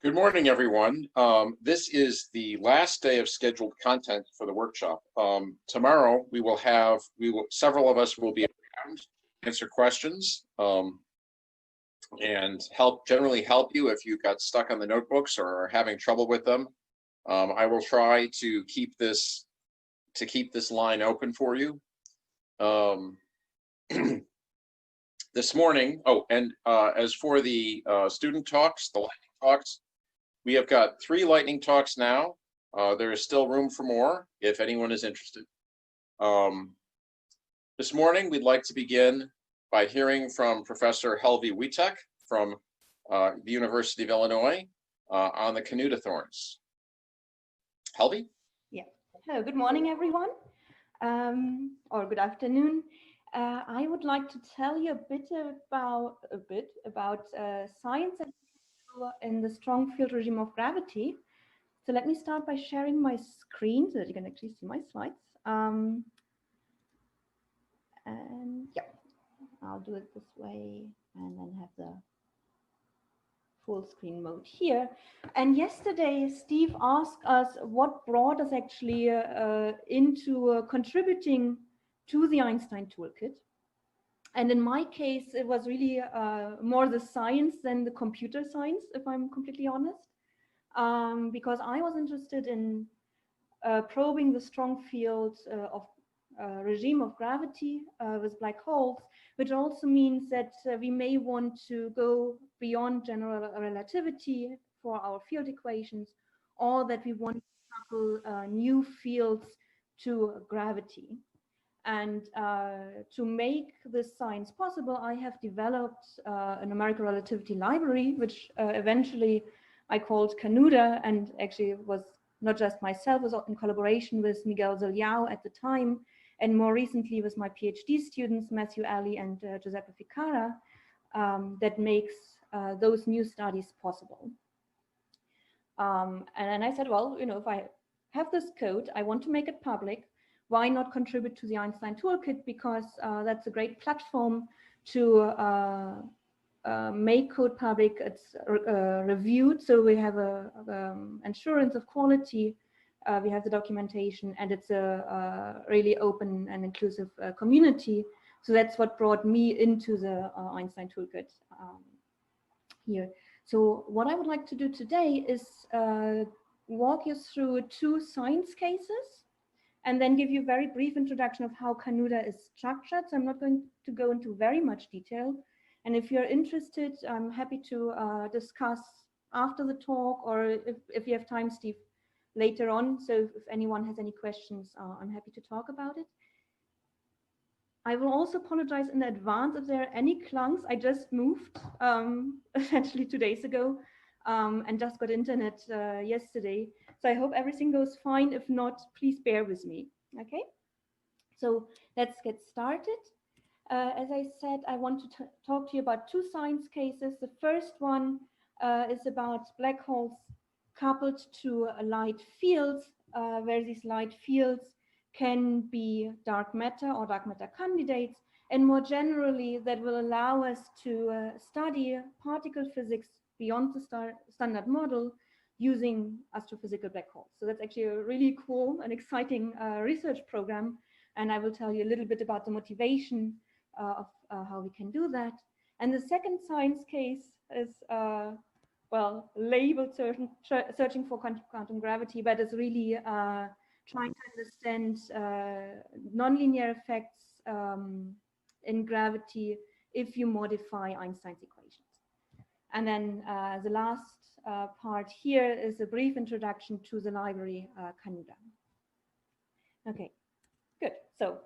Good morning, everyone. This is the last day of scheduled content for the workshop. Tomorrow several of us will be around to answer questions and generally help you if you got stuck on the notebooks or are having trouble with them. I will try to keep this line open for you. This morning, as for the student talks, the lightning talks, we have got 3 lightning talks now. There is still room for more if anyone is interested. This morning, we'd like to begin by hearing from Professor Helvi Witek from the University of Illinois on the Canuta thorns. Helvi? Yeah. Hello, good morning, everyone, or good afternoon. I would like to tell you a bit about science in the strong field regime of gravity. So let me start by sharing my screen so that you can actually see my slides. And yeah, I'll do it this way and then have the full screen mode here. And yesterday, Steve asked us what brought us actually into contributing to the Einstein Toolkit. And in my case, it was really more the science than the computer science, if I'm completely honest, because I was interested in probing the strong field of regime of gravity with black holes, which also means that we may want to go beyond general relativity for our field equations, or that we want to tackle new fields to gravity. And to make this science possible, I have developed a numerical relativity library, which eventually I called Canuta, and actually was not just myself, was in collaboration with Miguel Ziliao at the time, and more recently with my PhD students, Matthew Alley and Giuseppe Ficara, that makes those new studies possible. And then I said, well, you know, if I have this code, I want to make it public. Why not contribute to the Einstein Toolkit? Because that's a great platform to make code public. It's reviewed, so we have a assurance of quality. We have the documentation, and it's a really open and inclusive community. So that's what brought me into the Einstein Toolkit here. So what I would like to do today is walk you through 2 science cases, and then give you a very brief introduction of how Canuta is structured. So I'm not going to go into very much detail. And if you're interested, I'm happy to discuss after the talk, or if you have time, Steve, later on. So if anyone has any questions, I'm happy to talk about it. I will also apologize in advance if there are any clunks. I just moved essentially 2 days ago and just got internet yesterday. So I hope everything goes fine. If not, please bear with me. Okay, so let's get started. As I said, I want to talk to you about 2 science cases. The first one is about black holes coupled to light fields, where these light fields can be dark matter or dark matter candidates, and more generally, that will allow us to study particle physics beyond the standard model using astrophysical black holes. So that's actually a really cool and exciting research program, and I will tell you a little bit about the motivation of how we can do that. And the second science case is, well, labeled searching for quantum gravity, but it's really trying to understand nonlinear effects in gravity if you modify Einstein's equations. And then the last part here is a brief introduction to the library Canuta. Okay, good. So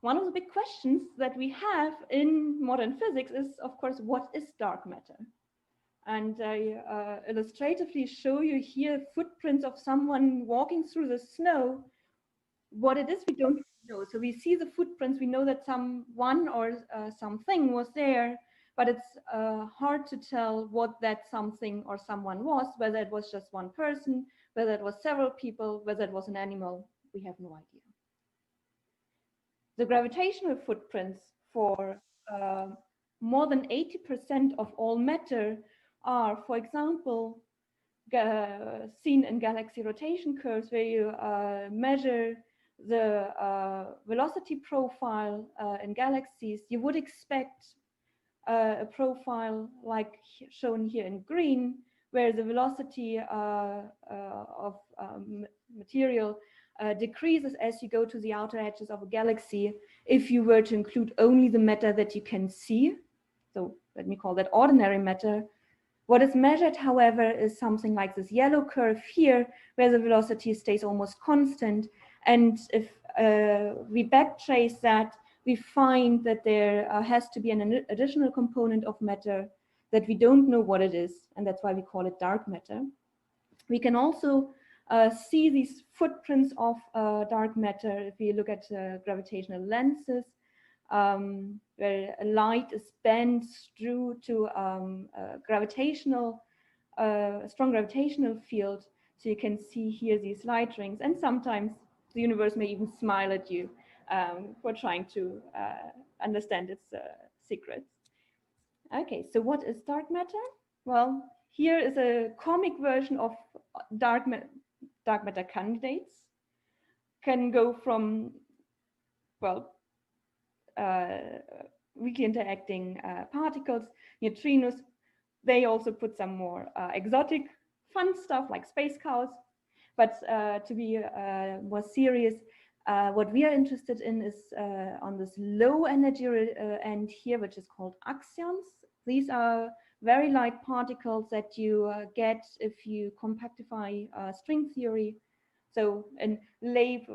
one of the big questions that we have in modern physics is, of course, what is dark matter? And I illustratively show you here footprints of someone walking through the snow. What it is, we don't know. So we see the footprints, we know that someone or something was there, but it's hard to tell what that something or someone was, whether it was just one person, whether it was several people, whether it was an animal, we have no idea. The gravitational footprints for more than 80% of all matter are, for example, seen in galaxy rotation curves, where you measure the velocity profile in galaxies, you would expect a profile like shown here in green, where the velocity of material decreases as you go to the outer edges of a galaxy, if you were to include only the matter that you can see. So let me call that ordinary matter. What is measured, however, is something like this yellow curve here, where the velocity stays almost constant. And if we backtrace that, we find that there has to be an additional component of matter that we don't know what it is, and that's why we call it dark matter. We can also see these footprints of dark matter if we look at gravitational lenses, where light is bent through to a strong gravitational field. So you can see here these light rings, and sometimes the universe may even smile at you for trying to understand its secrets. Okay, so what is dark matter? Well, here is a comic version of dark matter candidates. Can go from, well, weakly interacting particles, neutrinos. They also put some more exotic fun stuff like space cows. But to be more serious, what we are interested in is on this low energy end here, which is called axions. These are very light particles that you get if you compactify string theory. So in lay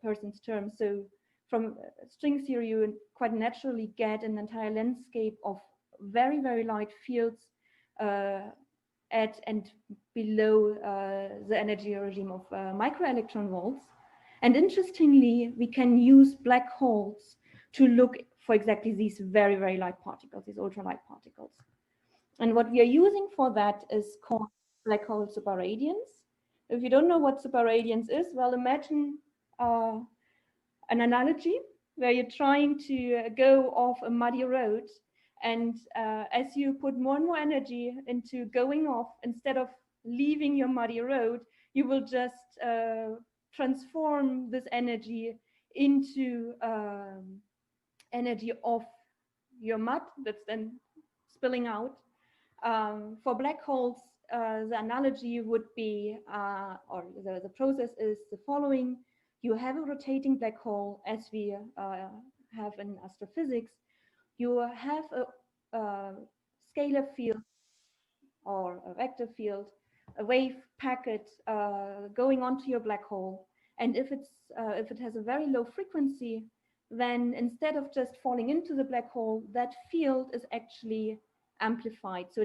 person's terms, so from string theory, you quite naturally get an entire landscape of very, very light fields at and below the energy regime of microelectron volts. And interestingly, we can use black holes to look for exactly these very, very light particles, these ultralight particles. And what we are using for that is called black hole superradiance. If you don't know what superradiance is, well, imagine an analogy where you're trying to go off a muddy road, and as you put more and more energy into going off, instead of leaving your muddy road, you will just transform this energy into energy of your mud that's then spilling out. For black holes, the analogy would be, or the process is the following. You have a rotating black hole, as we have in astrophysics. You have a scalar field or a vector field, a wave packet going onto your black hole. And if it has a very low frequency, then instead of just falling into the black hole, that field is actually amplified. So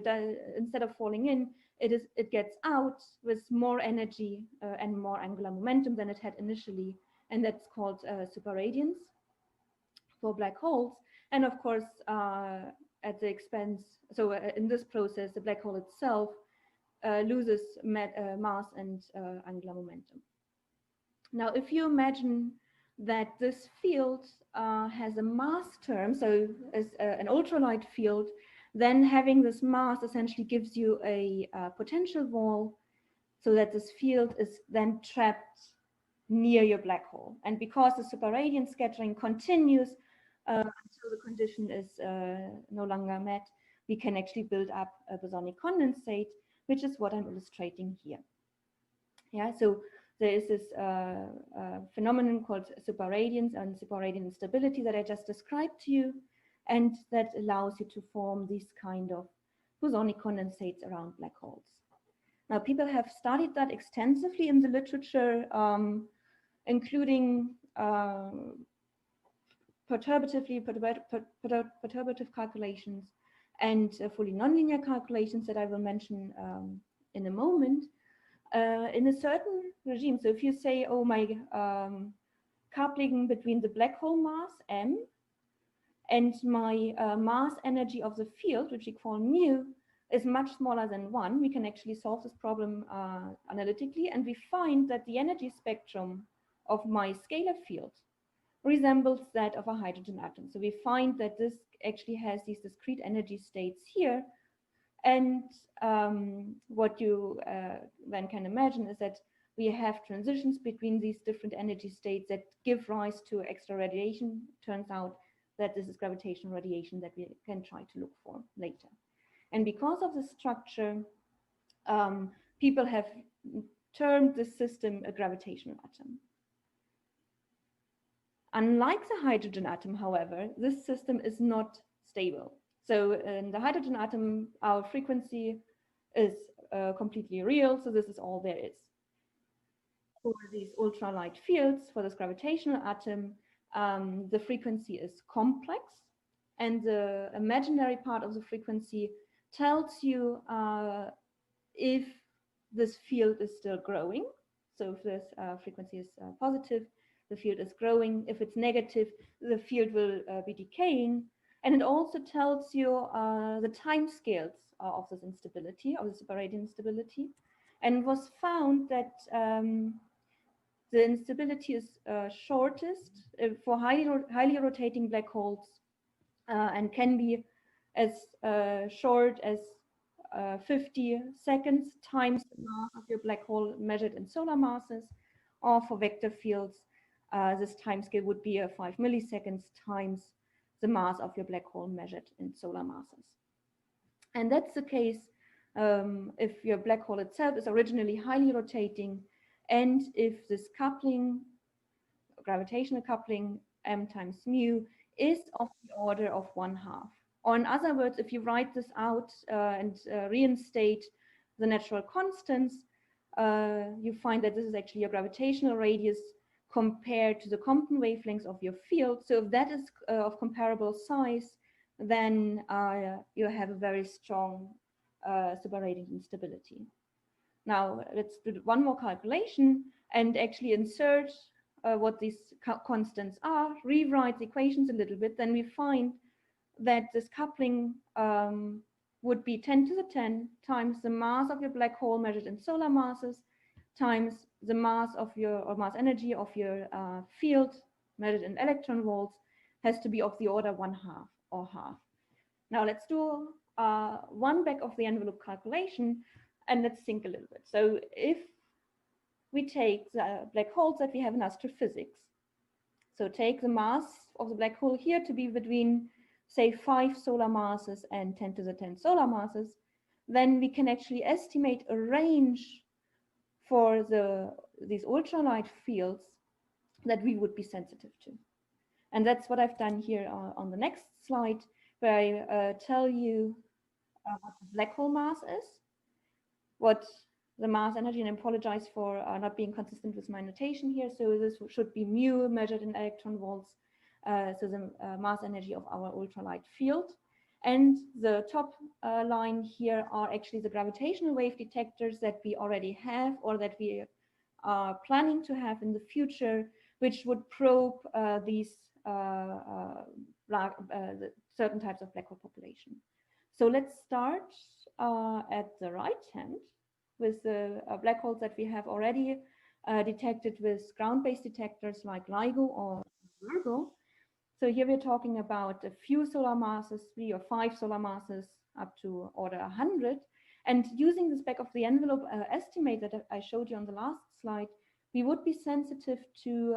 instead of falling in, it gets out with more energy and more angular momentum than it had initially, and that's called superradiance for black holes. And of course, at the expense, so in this process, the black hole itself loses mass and angular momentum. Now, if you imagine that this field has a mass term, so as an ultralight field, then having this mass essentially gives you a potential wall, so that this field is then trapped near your black hole. And because the superradiance scattering continues until the condition is no longer met, we can actually build up a bosonic condensate, which is what I'm illustrating here. Yeah, so there is this phenomenon called superradiance and superradiant instability that I just described to you, and that allows you to form these kind of bosonic condensates around black holes. Now, people have studied that extensively in the literature, including perturbative calculations and fully nonlinear calculations that I will mention in a moment. In a certain regime, so if you say, oh, my coupling between the black hole mass m and my mass energy of the field, which we call mu, is much smaller than 1, we can actually solve this problem analytically, and we find that the energy spectrum of my scalar field resembles that of a hydrogen atom. So we find that this actually has these discrete energy states here, And what you then can imagine is that we have transitions between these different energy states that give rise to extra radiation. Turns out that this is gravitational radiation that we can try to look for later. And because of the structure, people have termed this system a gravitational atom. Unlike the hydrogen atom, however, this system is not stable. So in the hydrogen atom, our frequency is completely real, so this is all there is. For these ultralight fields, for this gravitational atom, the frequency is complex, and the imaginary part of the frequency tells you if this field is still growing. So if this frequency is positive, the field is growing. If it's negative, the field will be decaying. And it also tells you the time scales of this instability, of the separating instability. And it was found that the instability is shortest for highly rotating black holes and can be as short as 50 seconds times the mass of your black hole measured in solar masses, or for vector fields, this time scale would be 5 milliseconds times the mass of your black hole measured in solar masses. And that's the case if your black hole itself is originally highly rotating, and if this coupling, gravitational coupling, m times mu, is of the order of 1/2. Or in other words, if you write this out and reinstate the natural constants, you find that this is actually your gravitational radius compared to the Compton wavelengths of your field. So if that is of comparable size, then you have a very strong superradiant instability. Now let's do one more calculation and actually insert what these constants are, rewrite the equations a little bit. Then we find that this coupling would be 10 to the 10 times the mass of your black hole measured in solar masses times the mass of your, or mass energy of your field measured in electron volts, has to be of the order 1/2 or half. Now let's do one back of the envelope calculation, and let's think a little bit. So if we take the black holes that we have in astrophysics, so take the mass of the black hole here to be between, say, 5 solar masses and 10 to the 10 solar masses, then we can actually estimate a range for these ultralight fields that we would be sensitive to. And that's what I've done here on the next slide, where I tell you what the black hole mass is, what the mass energy, and I apologize for not being consistent with my notation here. So this should be mu measured in electron volts, so the mass energy of our ultralight field. And the top line here are actually the gravitational wave detectors that we already have, or that we are planning to have in the future, which would probe these certain types of black hole population. So let's start at the right hand with the black holes that we have already detected with ground-based detectors like LIGO or Virgo. So here we're talking about a few solar masses, 3 or 5 solar masses, up to order 100. And using this back of the envelope estimate that I showed you on the last slide, we would be sensitive to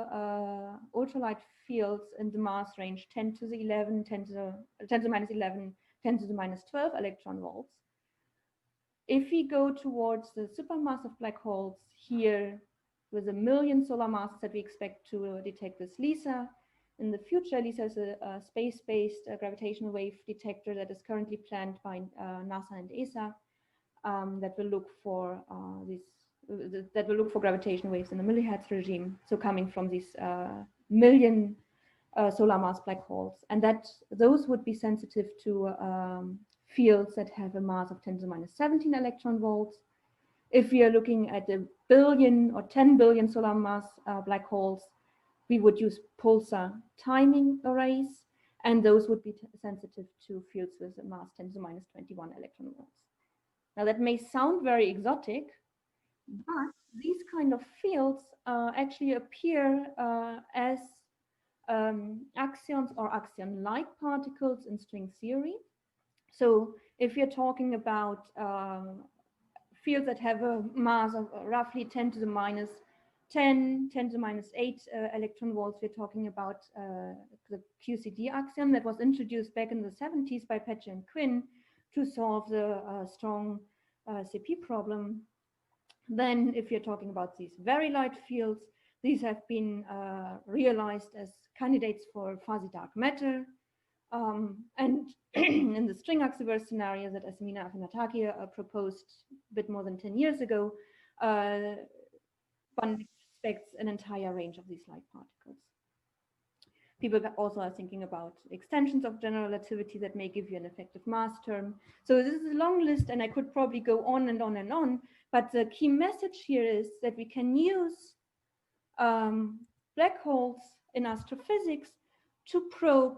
ultralight fields in the mass range 10 to the 11, 10 to the minus 11, 10 to the minus 12 electron volts. If we go towards the supermassive black holes here with 1 million solar masses that we expect to detect with LISA in the future, LISA is a space-based gravitational wave detector that is currently planned by NASA and ESA that will look for gravitational waves in the millihertz regime, so coming from these million solar mass black holes, and that those would be sensitive to fields that have a mass of 10 to the minus 17 electron volts. If we are looking at 1 billion or 10 billion solar mass black holes, we would use pulsar timing arrays, and those would be sensitive to fields with a mass 10 to the minus 21 electron volts. Now that may sound very exotic, but these kind of fields actually appear as axions or axion-like particles in string theory. So if you're talking about fields that have a mass of roughly 10 to the minus 10, 10 to the minus 8 electron volts, we're talking about the QCD axiom that was introduced back in the 70s by Petcher and Quinn to solve the strong CP problem. Then if you're talking about these very light fields, these have been realized as candidates for fuzzy dark matter. And in the string Axiverse scenario that Asmina Afinataki proposed a bit more than 10 years ago, one expects an entire range of these light particles. People also are thinking about extensions of general relativity that may give you an effective mass term. So this is a long list, and I could probably go on and on and on, but the key message here is that we can use black holes in astrophysics to probe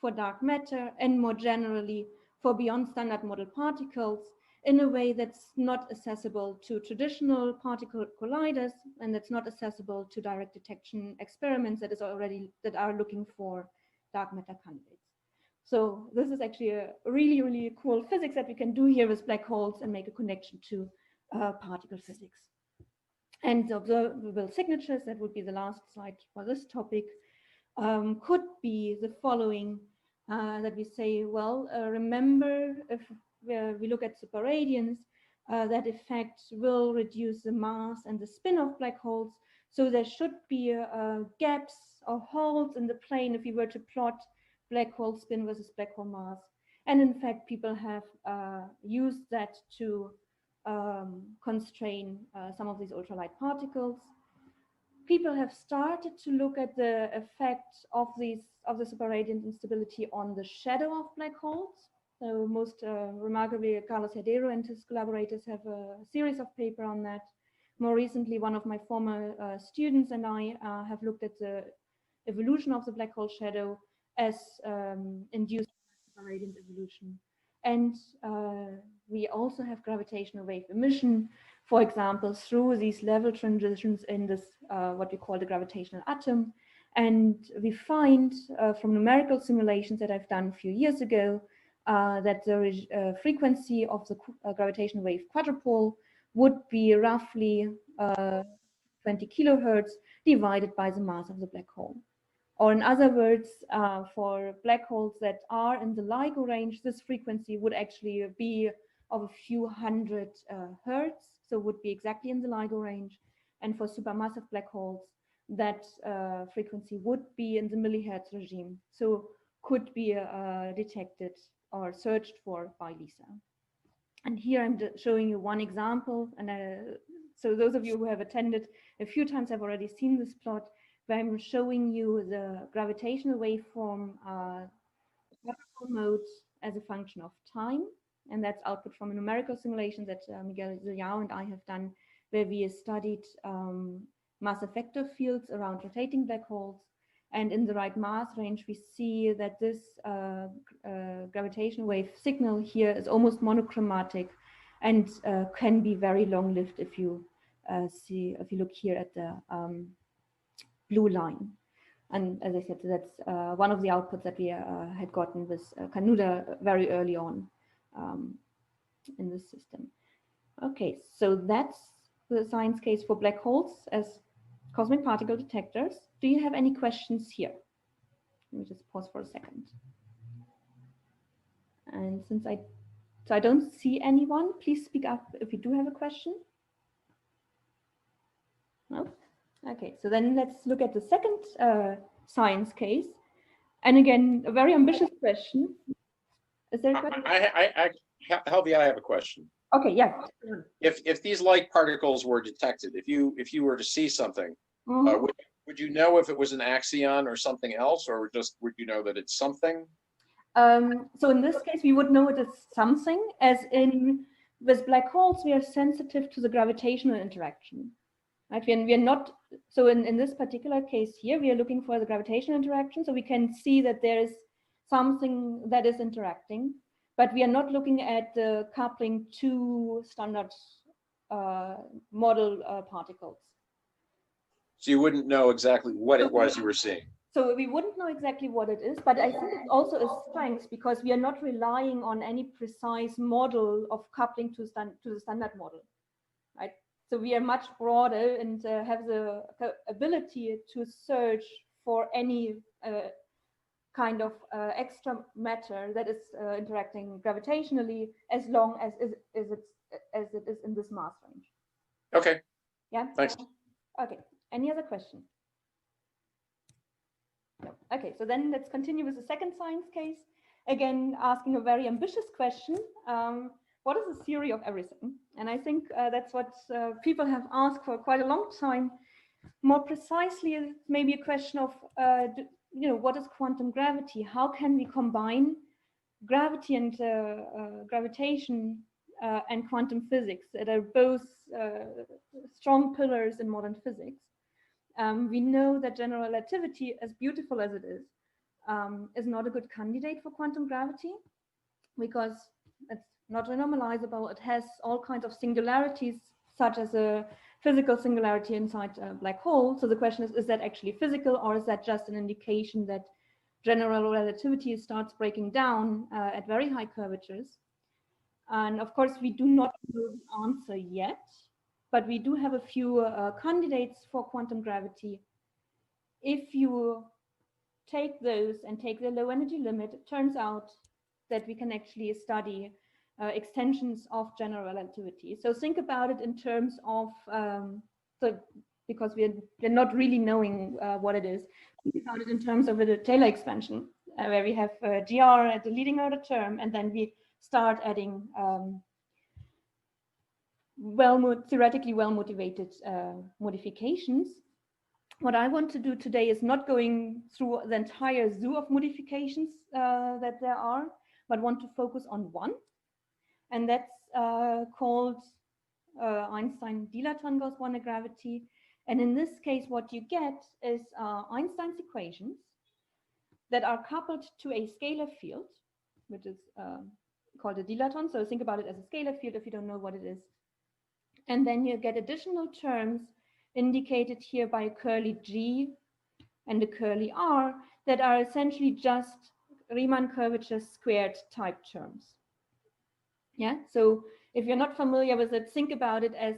for dark matter and more generally for beyond standard model particles in a way that's not accessible to traditional particle colliders and that's not accessible to direct detection experiments that are looking for dark matter candidates. So this is actually a really, really cool physics that we can do here with black holes and make a connection to particle physics. And the observable signatures, that would be the last slide for this topic, could be the following, that we say, well, remember if we look at superradiance, that effect will reduce the mass and the spin of black holes. So there should be gaps or holes in the plane if you were to plot black hole spin versus black hole mass. And in fact, people have used that to constrain some of these ultralight particles. People have started to look at the effect of the superradiant instability on the shadow of black holes. So most remarkably, Carlos Heredero and his collaborators have a series of papers on that. More recently, one of my former students and I have looked at the evolution of the black hole shadow as induced by superradiant evolution. And we also have gravitational wave emission, for example, through these level transitions in this, what we call the gravitational atom. And we find from numerical simulations that I've done a few years ago, that the frequency of the gravitational wave quadrupole would be roughly 20 kilohertz divided by the mass of the black hole. Or in other words, for black holes that are in the LIGO range, this frequency would actually be of a few hundred hertz, so would be exactly in the LIGO range. And for supermassive black holes, that frequency would be in the millihertz regime, so could be detected or searched for by LISA. And here I'm showing you one example, and so those of you who have attended a few times have already seen this plot, where I'm showing you the gravitational waveform mode as a function of time. And that's output from a numerical simulation that Miguel Zillao and I have done, where we studied mass effector fields around rotating black holes. And in the right mass range, we see that this gravitational wave signal here is almost monochromatic and can be very long-lived if you look here at the blue line. And as I said, that's one of the outputs that we had gotten with Canuda very early on in this system. Okay, so that's the science case for black holes as cosmic particle detectors. Do you have any questions here? Let me just pause for a second. And since I don't see anyone, please speak up if you do have a question. No? Okay, so then let's look at the second science case. And again, a very ambitious question. Is there a question? Helvia, I have a question. Okay, yeah. If these light particles were detected, if you were to see something, would you know if it was an axion or something else, or just would you know that it's something? So in this case, we would know it is something, as in with black holes, we are sensitive to the gravitational interaction. Right? We are not, so in this particular case here, we are looking for the gravitational interaction, so we can see that there is something that is interacting, but we are not looking at the coupling to standard model particles. So you wouldn't know exactly what it was you were seeing. So we wouldn't know exactly what it is, but I think it's also a strength because we are not relying on any precise model of coupling to the standard model, right? So we are much broader and have the ability to search for any kind of extra matter that is interacting gravitationally, as long as it is in this mass range. Okay. Yeah. Thanks. Okay. Any other question? No. Okay. So then let's continue with the second science case. Again, asking a very ambitious question. What is the theory of everything? And I think that's what people have asked for quite a long time. More precisely, maybe a question of, what is quantum gravity? How can we combine gravity and gravitation and quantum physics that are both strong pillars in modern physics? We know that general relativity, as beautiful as it is not a good candidate for quantum gravity because it's not renormalizable. It has all kinds of singularities, such as a physical singularity inside a black hole. So the question is that actually physical, or is that just an indication that general relativity starts breaking down at very high curvatures? And of course, we do not know the answer yet, but we do have a few candidates for quantum gravity. If you take those and take the low energy limit, it turns out that we can actually study extensions of general relativity. So think about it in terms of, because we're not really knowing what it is, think about it in terms of a Taylor expansion, where we have GR at the leading order term, and then we start adding theoretically well-motivated modifications. What I want to do today is not going through the entire zoo of modifications that there are, but want to focus on one, and that's called Einstein dilaton Gauss-Bonnet gravity. And in this case, what you get is Einstein's equations that are coupled to a scalar field, which is called a dilaton. So think about it as a scalar field if you don't know what it is. And then you get additional terms indicated here by a curly G and a curly R that are essentially just Riemann curvature squared type terms. Yeah, so if you're not familiar with it, think about it as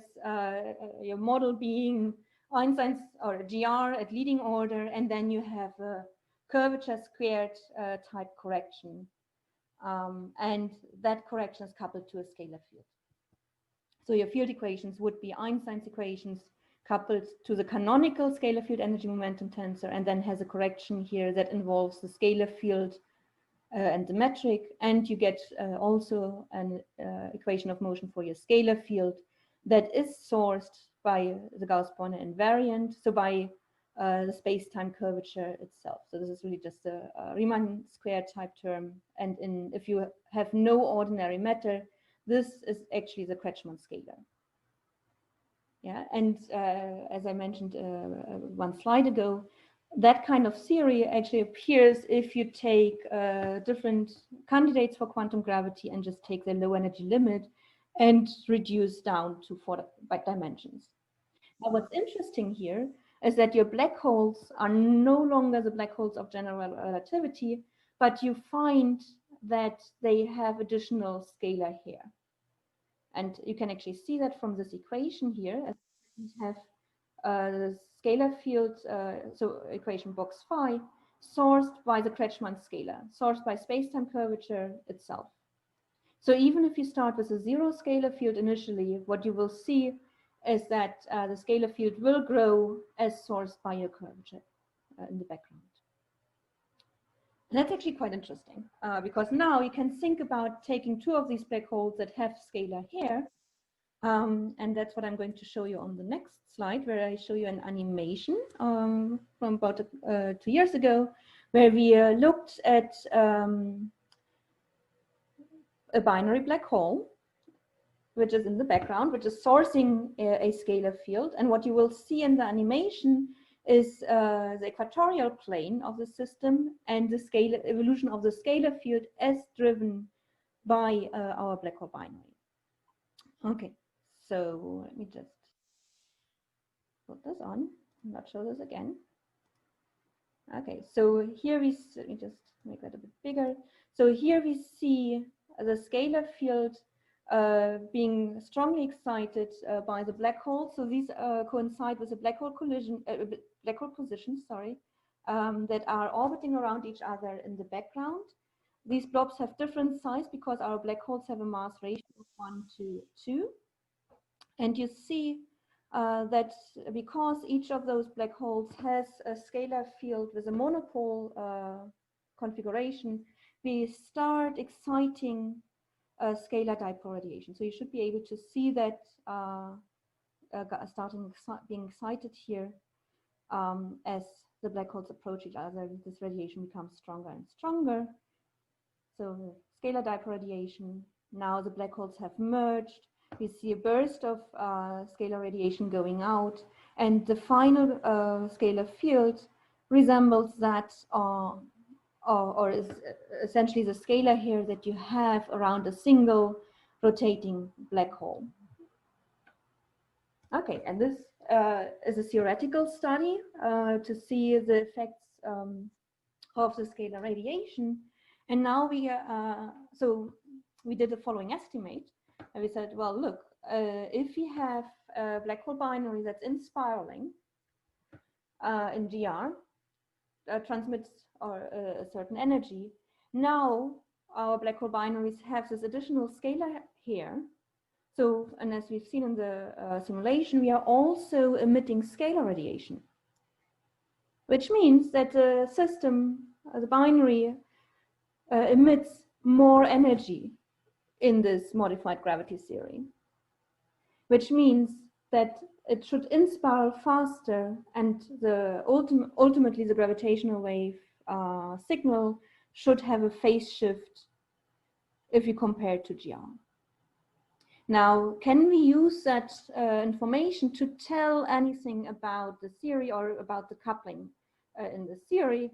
your model being Einstein's or GR at leading order, and then you have a curvature squared type correction. And that correction is coupled to a scalar field. So your field equations would be Einstein's equations coupled to the canonical scalar field energy momentum tensor, and then has a correction here that involves the scalar field and the metric, and you get also an equation of motion for your scalar field that is sourced by the Gauss-Bonnet invariant, so by the space-time curvature itself. So this is really just a Riemann squared type term, and if you have no ordinary matter, this is actually the Kretschmann scalar. Yeah, and as I mentioned one slide ago, that kind of theory actually appears if you take different candidates for quantum gravity and just take the low energy limit and reduce down to 4 dimensions. Now, what's interesting here is that your black holes are no longer the black holes of general relativity, but you find that they have additional scalar here. And you can actually see that from this equation here, as we have the scalar field, so equation box phi, sourced by the Kretschmann scalar, sourced by space-time curvature itself. So even if you start with a 0 scalar field initially, what you will see is that the scalar field will grow as sourced by your curvature in the background. And that's actually quite interesting because now you can think about taking 2 of these black holes that have scalar here. And that's what I'm going to show you on the next slide, where I show you an animation from about 2 years ago, where we looked at a binary black hole, which is in the background, which is sourcing a scalar field. And what you will see in the animation is the equatorial plane of the system and the scalar evolution of the scalar field as driven by our black hole binary. Okay, so let me just put this on, not show this again. Okay, so here let me just make that a bit bigger. So here we see the scalar field being strongly excited by the black hole. So these coincide with the black hole collision, black hole positions, sorry, that are orbiting around each other in the background. These blobs have different size because our black holes have a mass ratio of 1 to 2. And you see that because each of those black holes has a scalar field with a monopole configuration, we start exciting scalar dipole radiation. So you should be able to see that being excited here as the black holes approach each other. This radiation becomes stronger and stronger. So scalar dipole radiation. Now the black holes have merged. We see a burst of scalar radiation going out, and the final scalar field resembles that or is essentially the scalar here that you have around a single rotating black hole. Okay, and this is a theoretical study to see the effects of the scalar radiation. And now so we did the following estimate, and we said, well, look, if we have a black hole binary that's in spiraling in GR, transmits a certain energy, now our black hole binaries have this additional scalar here. So, and as we've seen in the simulation, we are also emitting scalar radiation, which means that the system, the binary, emits more energy in this modified gravity theory, which means that it should inspiral faster, and ultimately the gravitational wave signal should have a phase shift if you compare it to GR. Now, can we use that information to tell anything about the theory or about the coupling in the theory?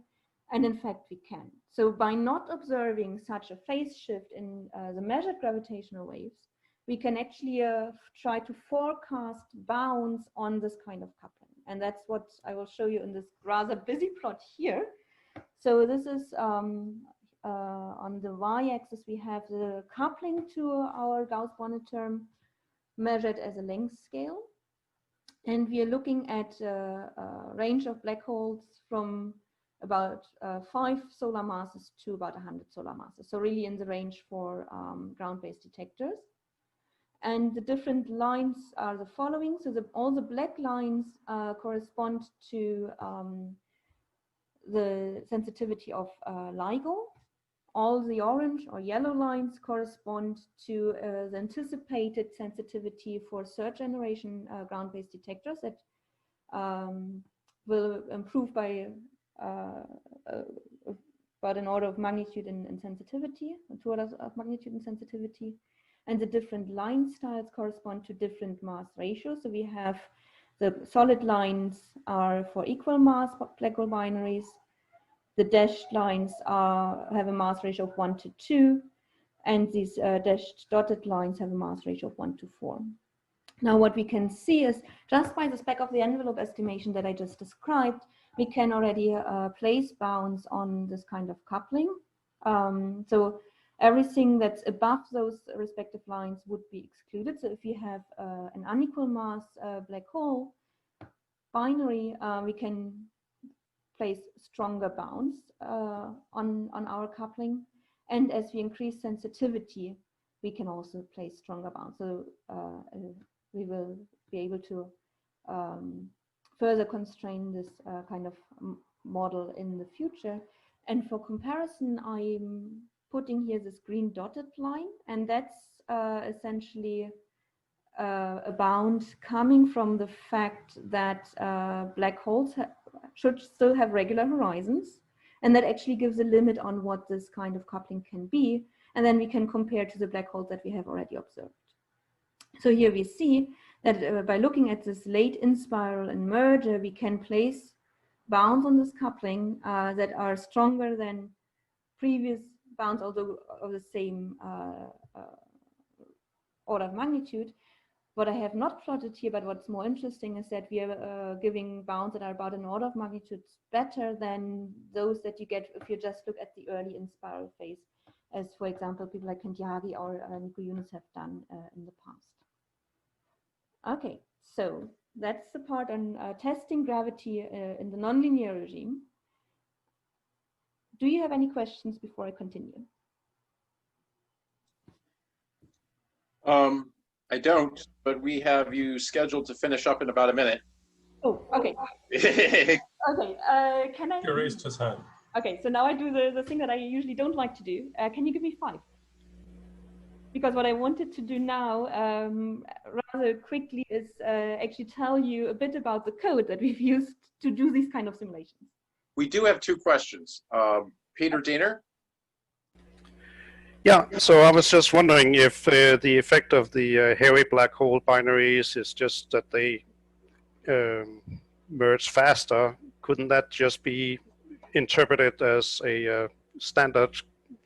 And in fact, we can. So by not observing such a phase shift in the measured gravitational waves, we can actually try to forecast bounds on this kind of coupling. And that's what I will show you in this rather busy plot here. So this is on the y-axis, we have the coupling to our Gauss-Bonnet term measured as a length scale. And we are looking at a range of black holes from about 5 solar masses to about 100 solar masses. So really in the range for ground-based detectors. And the different lines are the following. So all the black lines correspond to the sensitivity of LIGO. All the orange or yellow lines correspond to the anticipated sensitivity for third generation ground-based detectors that will improve by about an order of magnitude in sensitivity, 2 orders of magnitude in sensitivity. And the different line styles correspond to different mass ratios. So we have the solid lines are for equal mass black hole binaries. The dashed lines have a mass ratio of 1 to 2, and these dashed dotted lines have a mass ratio of 1 to 4. Now what we can see is just by the back of the envelope estimation that I just described, we can already place bounds on this kind of coupling. So everything that's above those respective lines would be excluded. So if you have an unequal mass black hole binary, we can place stronger bounds on our coupling. And as we increase sensitivity, we can also place stronger bounds. So we will be able to further constrain this kind of model in the future. And for comparison, I'm putting here this green dotted line, and that's essentially a bound coming from the fact that black holes should still have regular horizons, and that actually gives a limit on what this kind of coupling can be, and then we can compare to the black holes that we have already observed. So here we see that by looking at this late in-spiral and merger, we can place bounds on this coupling that are stronger than previous bounds, although of the same order of magnitude. What I have not plotted here, but what's more interesting is that we are giving bounds that are about an order of magnitude better than those that you get if you just look at the early in-spiral phase, as for example, people like Kentyagi or Nico Yunus have done in the past. Okay, so that's the part on testing gravity in the nonlinear regime. Do you have any questions before I continue? I don't, but we have you scheduled to finish up in about a minute. Oh, okay. Okay, can I? He raised his hand. Okay, so now I do the thing that I usually don't like to do. Can you give me 5? Because what I wanted to do now rather quickly is actually tell you a bit about the code that we've used to do these kind of simulations. We do have 2 questions. Peter Diener? Yeah, so I was just wondering if the effect of the hairy black hole binaries is just that they merge faster. Couldn't that just be interpreted as a standard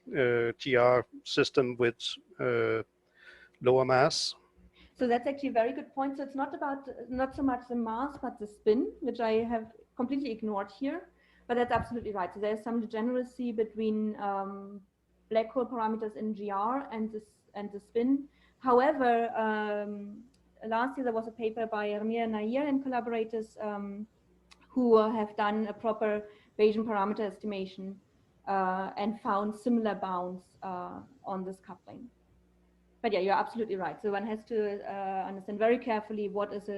GR system with lower mass? So that's actually a very good point. So it's not so much the mass, but the spin, which I have completely ignored here. But that's absolutely right. So there's some degeneracy between black hole parameters in GR and the spin. However, last year there was a paper by Ramir Nair and collaborators who have done a proper Bayesian parameter estimation and found similar bounds on this coupling. But yeah, you're absolutely right. So one has to understand very carefully what is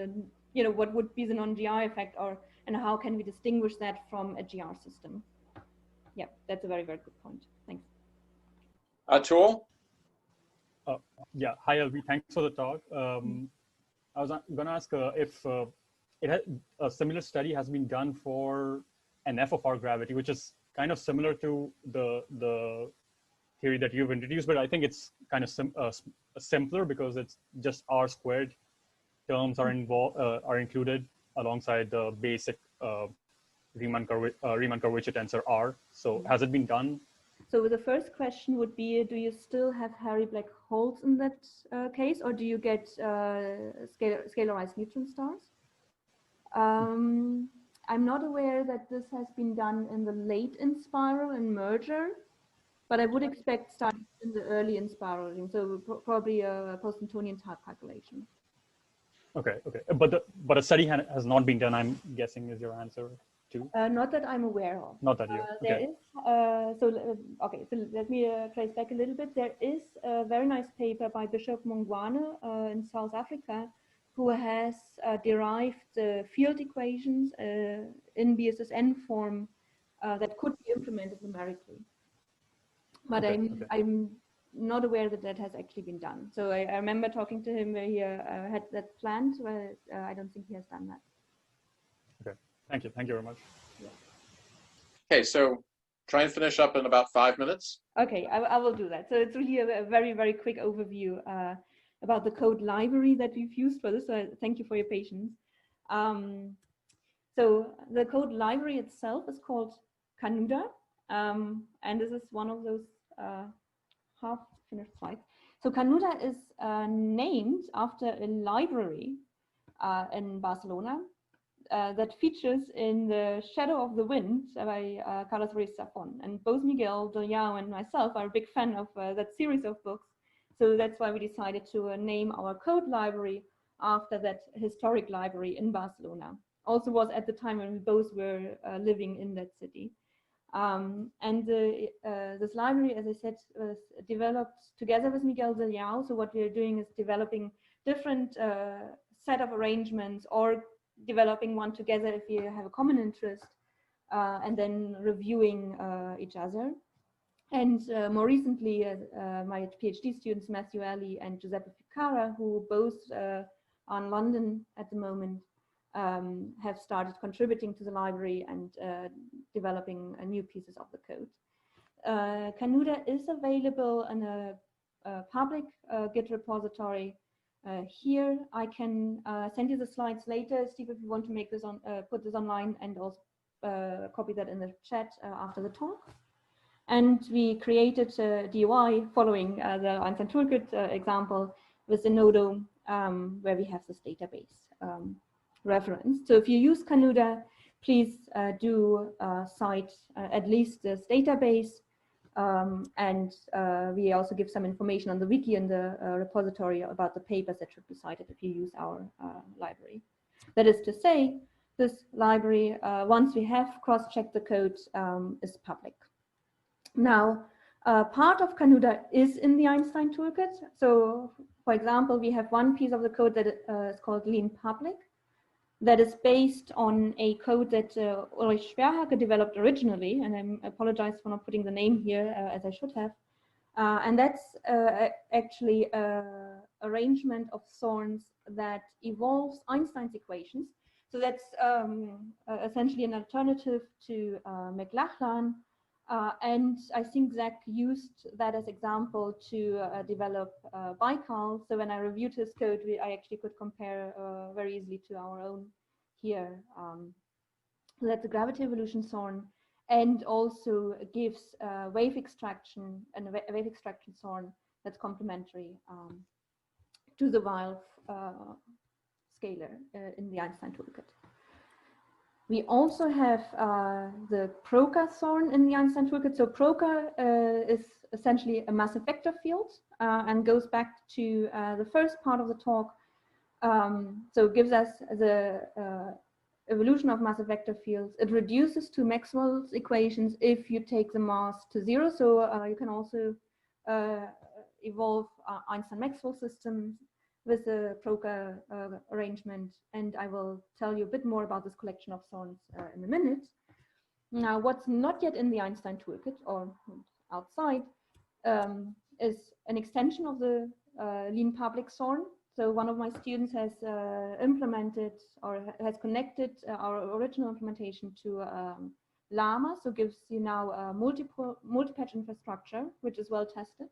what would be the non-GR effect, and how can we distinguish that from a GR system. Yeah, that's a very, very good point. Thanks. Atul? Yeah, hi Elvi, thanks for the talk. I was going to ask if a similar study has been done for an FFR gravity, which is kind of similar to the theory that you've introduced, but I think it's kind of simpler because it's just R squared terms are included alongside the basic Riemann curvature tensor R. So has it been done? So the first question would be, do you still have hairy black holes in that case, or do you get scalarized neutron stars? I'm not aware that this has been done in the late in spiral and merger, but I would expect starting in the early in spiral, so probably a post-Newtonian type calculation. Okay, but a study has not been done, I'm guessing, is your answer too? Not that I'm aware of. Not that you. There is, so let me trace back a little bit. There is a very nice paper by Bishop Mongwane in South Africa, who has derived the field equations in BSSN form that could be implemented numerically. But I'm not aware that that has actually been done. So I remember talking to him where he had that planned, but I don't think he has done that. Okay, thank you very much. Yeah. Okay, so try and finish up in about 5 minutes. Okay, I will do that. So it's really a very, very quick overview about the code library that we've used for this. So thank you for your patience. So the code library itself is called Canuda, and this is one of those half-finished slides. So Canuda is named after a library in Barcelona that features in The Shadow of the Wind by Carlos Ruiz Zafón. And both Miguel Delgado and myself are a big fan of that series of books. So that's why we decided to name our code library after that historic library in Barcelona. Also was at the time when we both were living in that city. And this library, as I said, was developed together with Miguel Delgado. So what we're doing is developing different set of arrangements, or developing one together if you have a common interest, and then reviewing each other. And more recently, my PhD students, Matthew Alley and Giuseppe Ficara, who both are in London at the moment, have started contributing to the library and developing new pieces of the code. Canuda is available in a public Git repository. Here, I can send you the slides later, Steve, if you want to make this put this online, and also copy that in the chat after the talk. And we created a DOI following the Einstein Toolkit example with the Nodo where we have this database reference. So if you use Canuda, please do cite at least this database. And we also give some information on the wiki and the repository about the papers that should be cited if you use our library. That is to say, this library, once we have cross-checked the code, is public. Now, part of Canuda is in the Einstein toolkit. So, for example, we have one piece of the code that is called lean public, that is based on a code that Ulrich Sperhake developed originally, and I apologize for not putting the name here as I should have. And that's actually an arrangement of Thorns that evolves Einstein's equations. So that's essentially an alternative to McLachlan. And I think Zach used that as example to develop Baikal. So when I reviewed his code, I actually could compare very easily to our own here. So that's a gravity evolution thorn, and also gives wave extraction and a wave extraction thorn that's complementary to the valve scalar in the Einstein toolkit. We also have the Proca thorn in the Einstein toolkit. So Proca is essentially a massive vector field and goes back to the first part of the talk. So it gives us the evolution of massive vector fields. It reduces to Maxwell's equations if you take the mass to 0. So you can also evolve Einstein-Maxwell systems with the Proca arrangement, and I will tell you a bit more about this collection of thorns in a minute. Now, what's not yet in the Einstein toolkit or outside is an extension of the lean public thorn. So one of my students has implemented or has connected our original implementation to Llama, so gives you now a multi-patch infrastructure, which is well tested.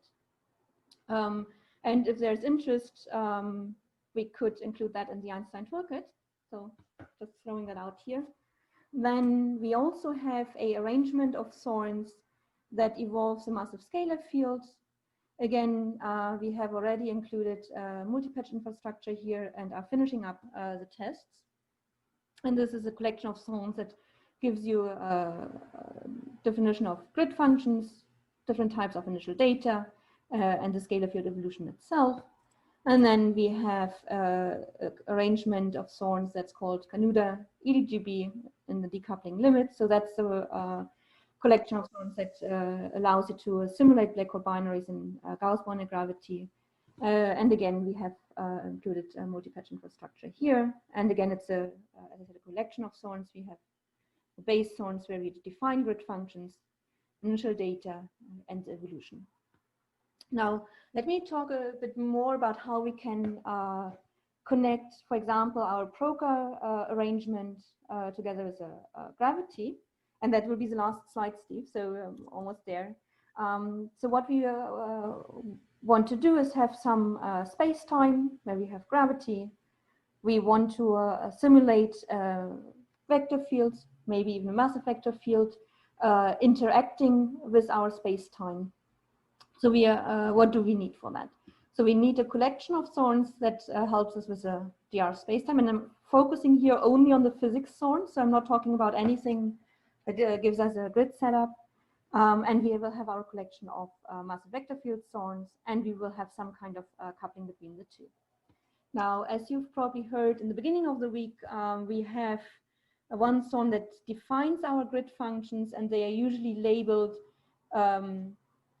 And if there's interest, we could include that in the Einstein toolkit. So just throwing that out here. Then we also have an arrangement of thorns that evolves a massive scalar field. Again, we have already included multi-patch infrastructure here and are finishing up the tests. And this is a collection of thorns that gives you a definition of grid functions, different types of initial data, and the scalar field evolution itself. And then we have an arrangement of thorns that's called Canuda EDGB in the decoupling limit. So that's a collection of thorns that allows you to simulate black hole binaries in Gauss-bounded gravity. And again, we have included a multi-patch infrastructure here. And again, it's as I said, a collection of thorns. We have base thorns where we define grid functions, initial data, and evolution. Now, let me talk a bit more about how we can connect, for example, our Proca arrangement together with gravity. And that will be the last slide, Steve, so almost there. So what we want to do is have some space-time where we have gravity. We want to simulate vector fields, maybe even a massive vector field, interacting with our space-time. So we what do we need for that? So we need a collection of thorns that helps us with a DR spacetime. And I'm focusing here only on the physics thorns. So I'm not talking about anything that gives us a grid setup. And we will have our collection of massive vector field thorns, and we will have some kind of coupling between the two. Now, as you've probably heard in the beginning of the week, we have one thorn that defines our grid functions, and they are usually labeled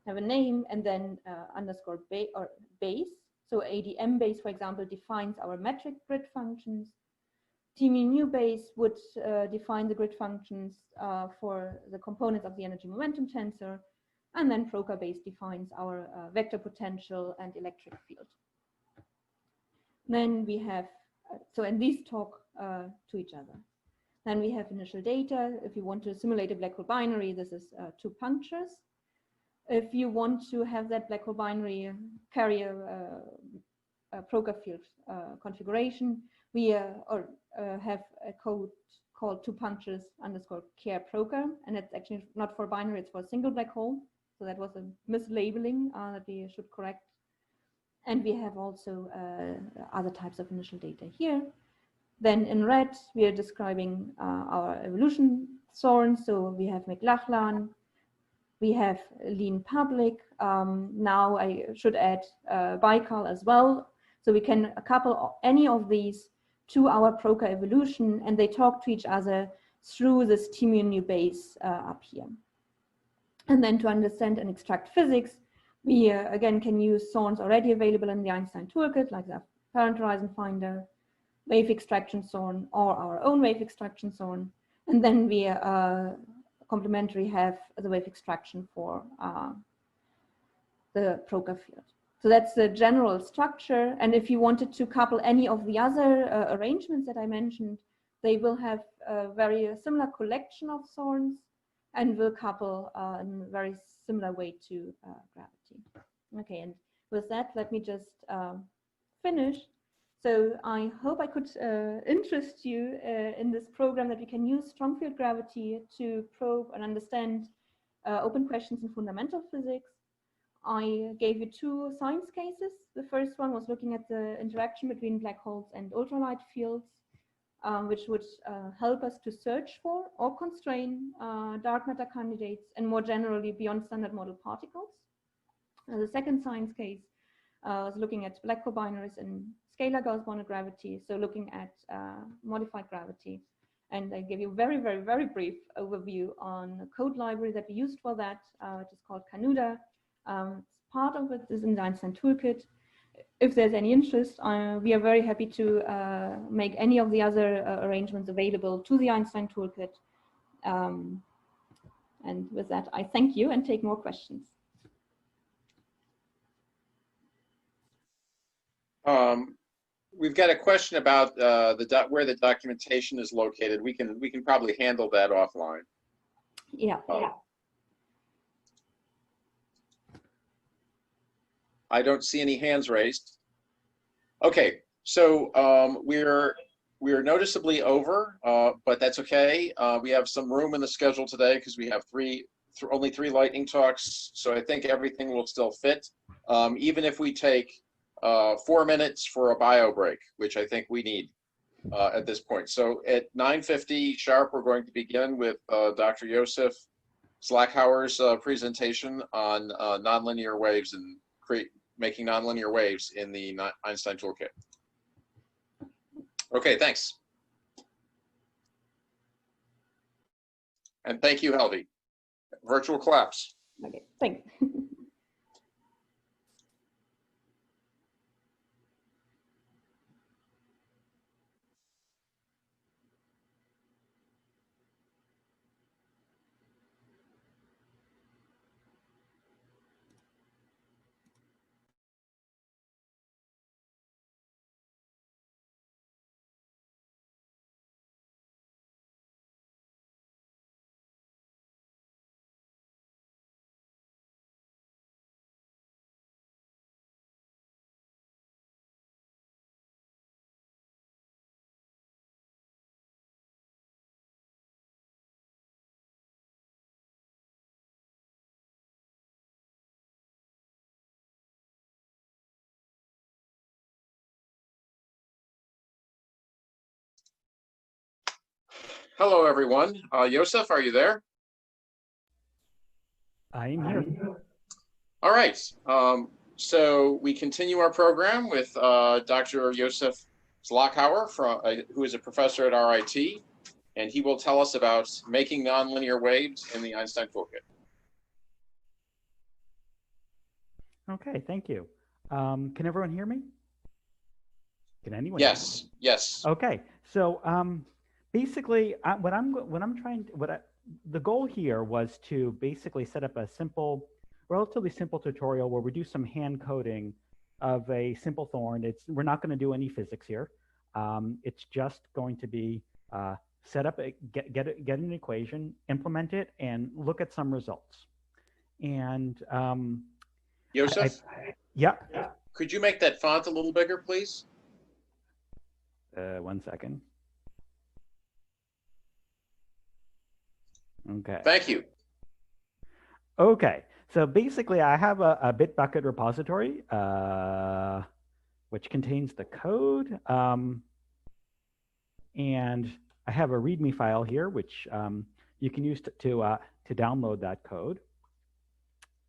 have a name and then underscore base. So ADM base, for example, defines our metric grid functions. TMU base would define the grid functions for the components of the energy momentum tensor. And then Proca base defines our vector potential and electric field. Then we have, and these talk to each other. Then we have initial data. If you want to simulate a black hole binary, this is 2 punctures. If you want to have that black hole binary carry a Proca field configuration, we have a code called 2 punctures underscore care Proca, and it's actually not for binary, it's for a single black hole. So that was a mislabeling that we should correct. And we have also other types of initial data here. Then in red, we are describing our evolution thorns. So we have McLachlan, we have lean public. Now I should add Baikal as well. So we can couple any of these to our Proca evolution, and they talk to each other through this mu base up here. And then to understand and extract physics, we again can use thorns already available in the Einstein Toolkit, like the parent horizon finder, wave extraction thorn, or our own wave extraction thorn. And then we complementary have the wave extraction for the Proca field. So that's the general structure. And if you wanted to couple any of the other arrangements that I mentioned, they will have a very similar collection of thorns and will couple in a very similar way to gravity. Okay, and with that, let me just finish. So I hope I could interest you in this program that we can use strong field gravity to probe and understand open questions in fundamental physics. I gave you two science cases. The first one was looking at the interaction between black holes and ultralight fields, which would help us to search for or constrain dark matter candidates and more generally beyond standard model particles. The second science case was looking at black cobinaries in scalar Gauss-bounded gravity, so looking at modified gravity. And I give you a very, very, very brief overview on the code library that we used for that, which is called Canuda. Part of it is in the Einstein Toolkit. If there's any interest, we are very happy to make any of the other arrangements available to the Einstein Toolkit. And with that, I thank you and take more questions. We've got a question about where the documentation is located. We can probably handle that offline. Yeah. I don't see any hands raised. Okay, so we're noticeably over, but that's okay. We have some room in the schedule today because we have only three lightning talks, so I think everything will still fit. Even if we take 4 minutes for a bio break, which I think we need at this point. So at 9:50 sharp, we're going to begin with Dr. Josef Slackhauer's presentation on nonlinear waves and making nonlinear waves in the Einstein Toolkit. Okay, thanks. And thank you, Helvi. Virtual claps. Okay, thanks. Hello, everyone. Josef, are you there? I am here. All right. So we continue our program with Dr. Josef Slackhauer, who is a professor at RIT, and he will tell us about making nonlinear waves in the Einstein Toolkit. Okay, thank you. Can everyone hear me? Can anyone? Yes. Hear me? Yes. Okay, so basically, the goal here was to basically set up a relatively simple tutorial where we do some hand coding of a simple thorn. We're not going to do any physics here. It's just going to be set up, get an equation, implement it, and look at some results. And Josef? Yeah. Could you make that font a little bigger, please? 1 second. Okay. Thank you. Okay. So basically, I have a Bitbucket repository, which contains the code. And I have a README file here, which you can use to download that code.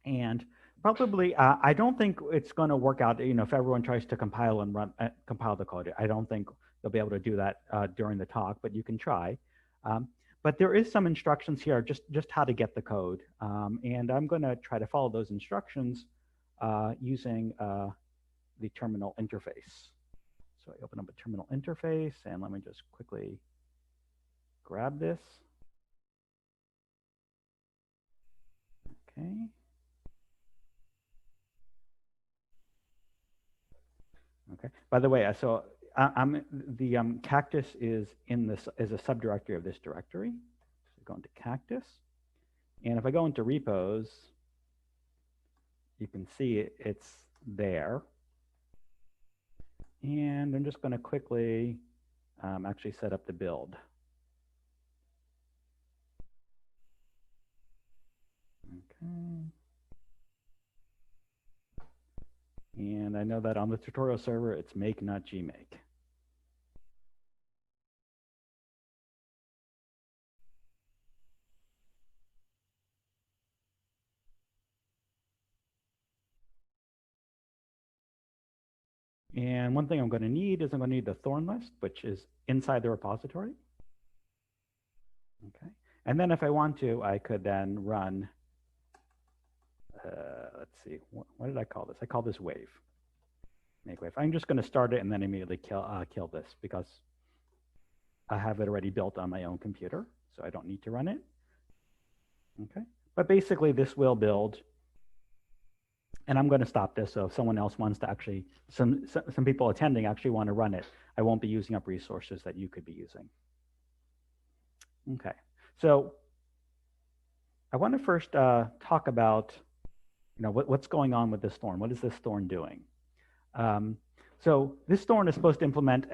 And probably, I don't think it's going to work out. If everyone tries to compile and compile the code, I don't think they'll be able to do that during the talk. But you can try. But there is some instructions here, just how to get the code. And I'm going to try to follow those instructions using the terminal interface. So I open up a terminal interface, and let me just quickly grab this. Okay. Okay. By the way, so I'm the cactus is in this as a subdirectory of this directory. So go into cactus, and if I go into repos, you can see it's there. And I'm just going to quickly actually set up the build. Okay. And I know that on the tutorial server, it's make, not gmake. And one thing I'm going to need is I'm going to need the thorn list, which is inside the repository. Okay. And then if I want to, I could then run, let's see, what did I call this? I call this wave. Make wave. I'm just going to start it and then immediately kill this because I have it already built on my own computer, so I don't need to run it. Okay. But basically, this will build. And I'm going to stop this, so if someone else wants to actually, some people attending actually want to run it, I won't be using up resources that you could be using. Okay, so I want to first talk about, what's going on with this thorn. What is this thorn doing? So this thorn is supposed to implement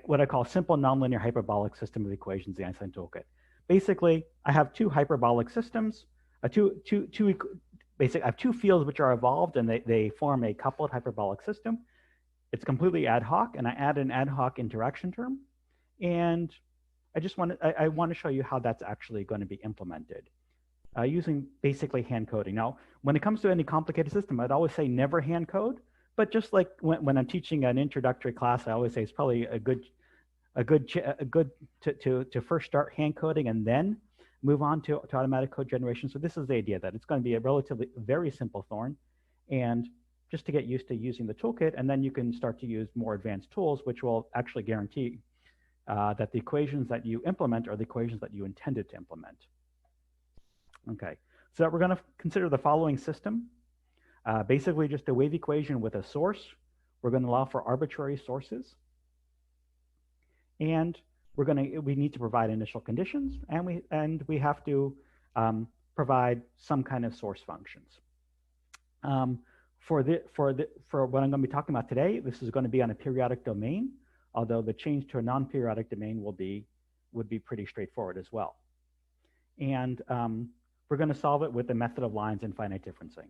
what I call simple nonlinear hyperbolic system of equations, the Einstein Toolkit. Basically, I have two hyperbolic systems, I have two fields which are evolved, and they form a coupled hyperbolic system. It's completely ad hoc, and I add an ad hoc interaction term. And I want to show you how that's actually going to be implemented using basically hand coding. Now, when it comes to any complicated system, I'd always say never hand code. But just like when I'm teaching an introductory class, I always say it's probably a good to first start hand coding and then move on to automatic code generation. So this is the idea that it's going to be a relatively very simple thorn, and just to get used to using the toolkit, and then you can start to use more advanced tools, which will actually guarantee that the equations that you implement are the equations that you intended to implement. Okay, so we're going to consider the following system. Basically just a wave equation with a source. We're going to allow for arbitrary sources. And we need to provide initial conditions, and we have to provide some kind of source functions. For what I'm going to be talking about today, this is going to be on a periodic domain, although the change to a non-periodic domain would be pretty straightforward as well. And we're going to solve it with the method of lines and finite differencing.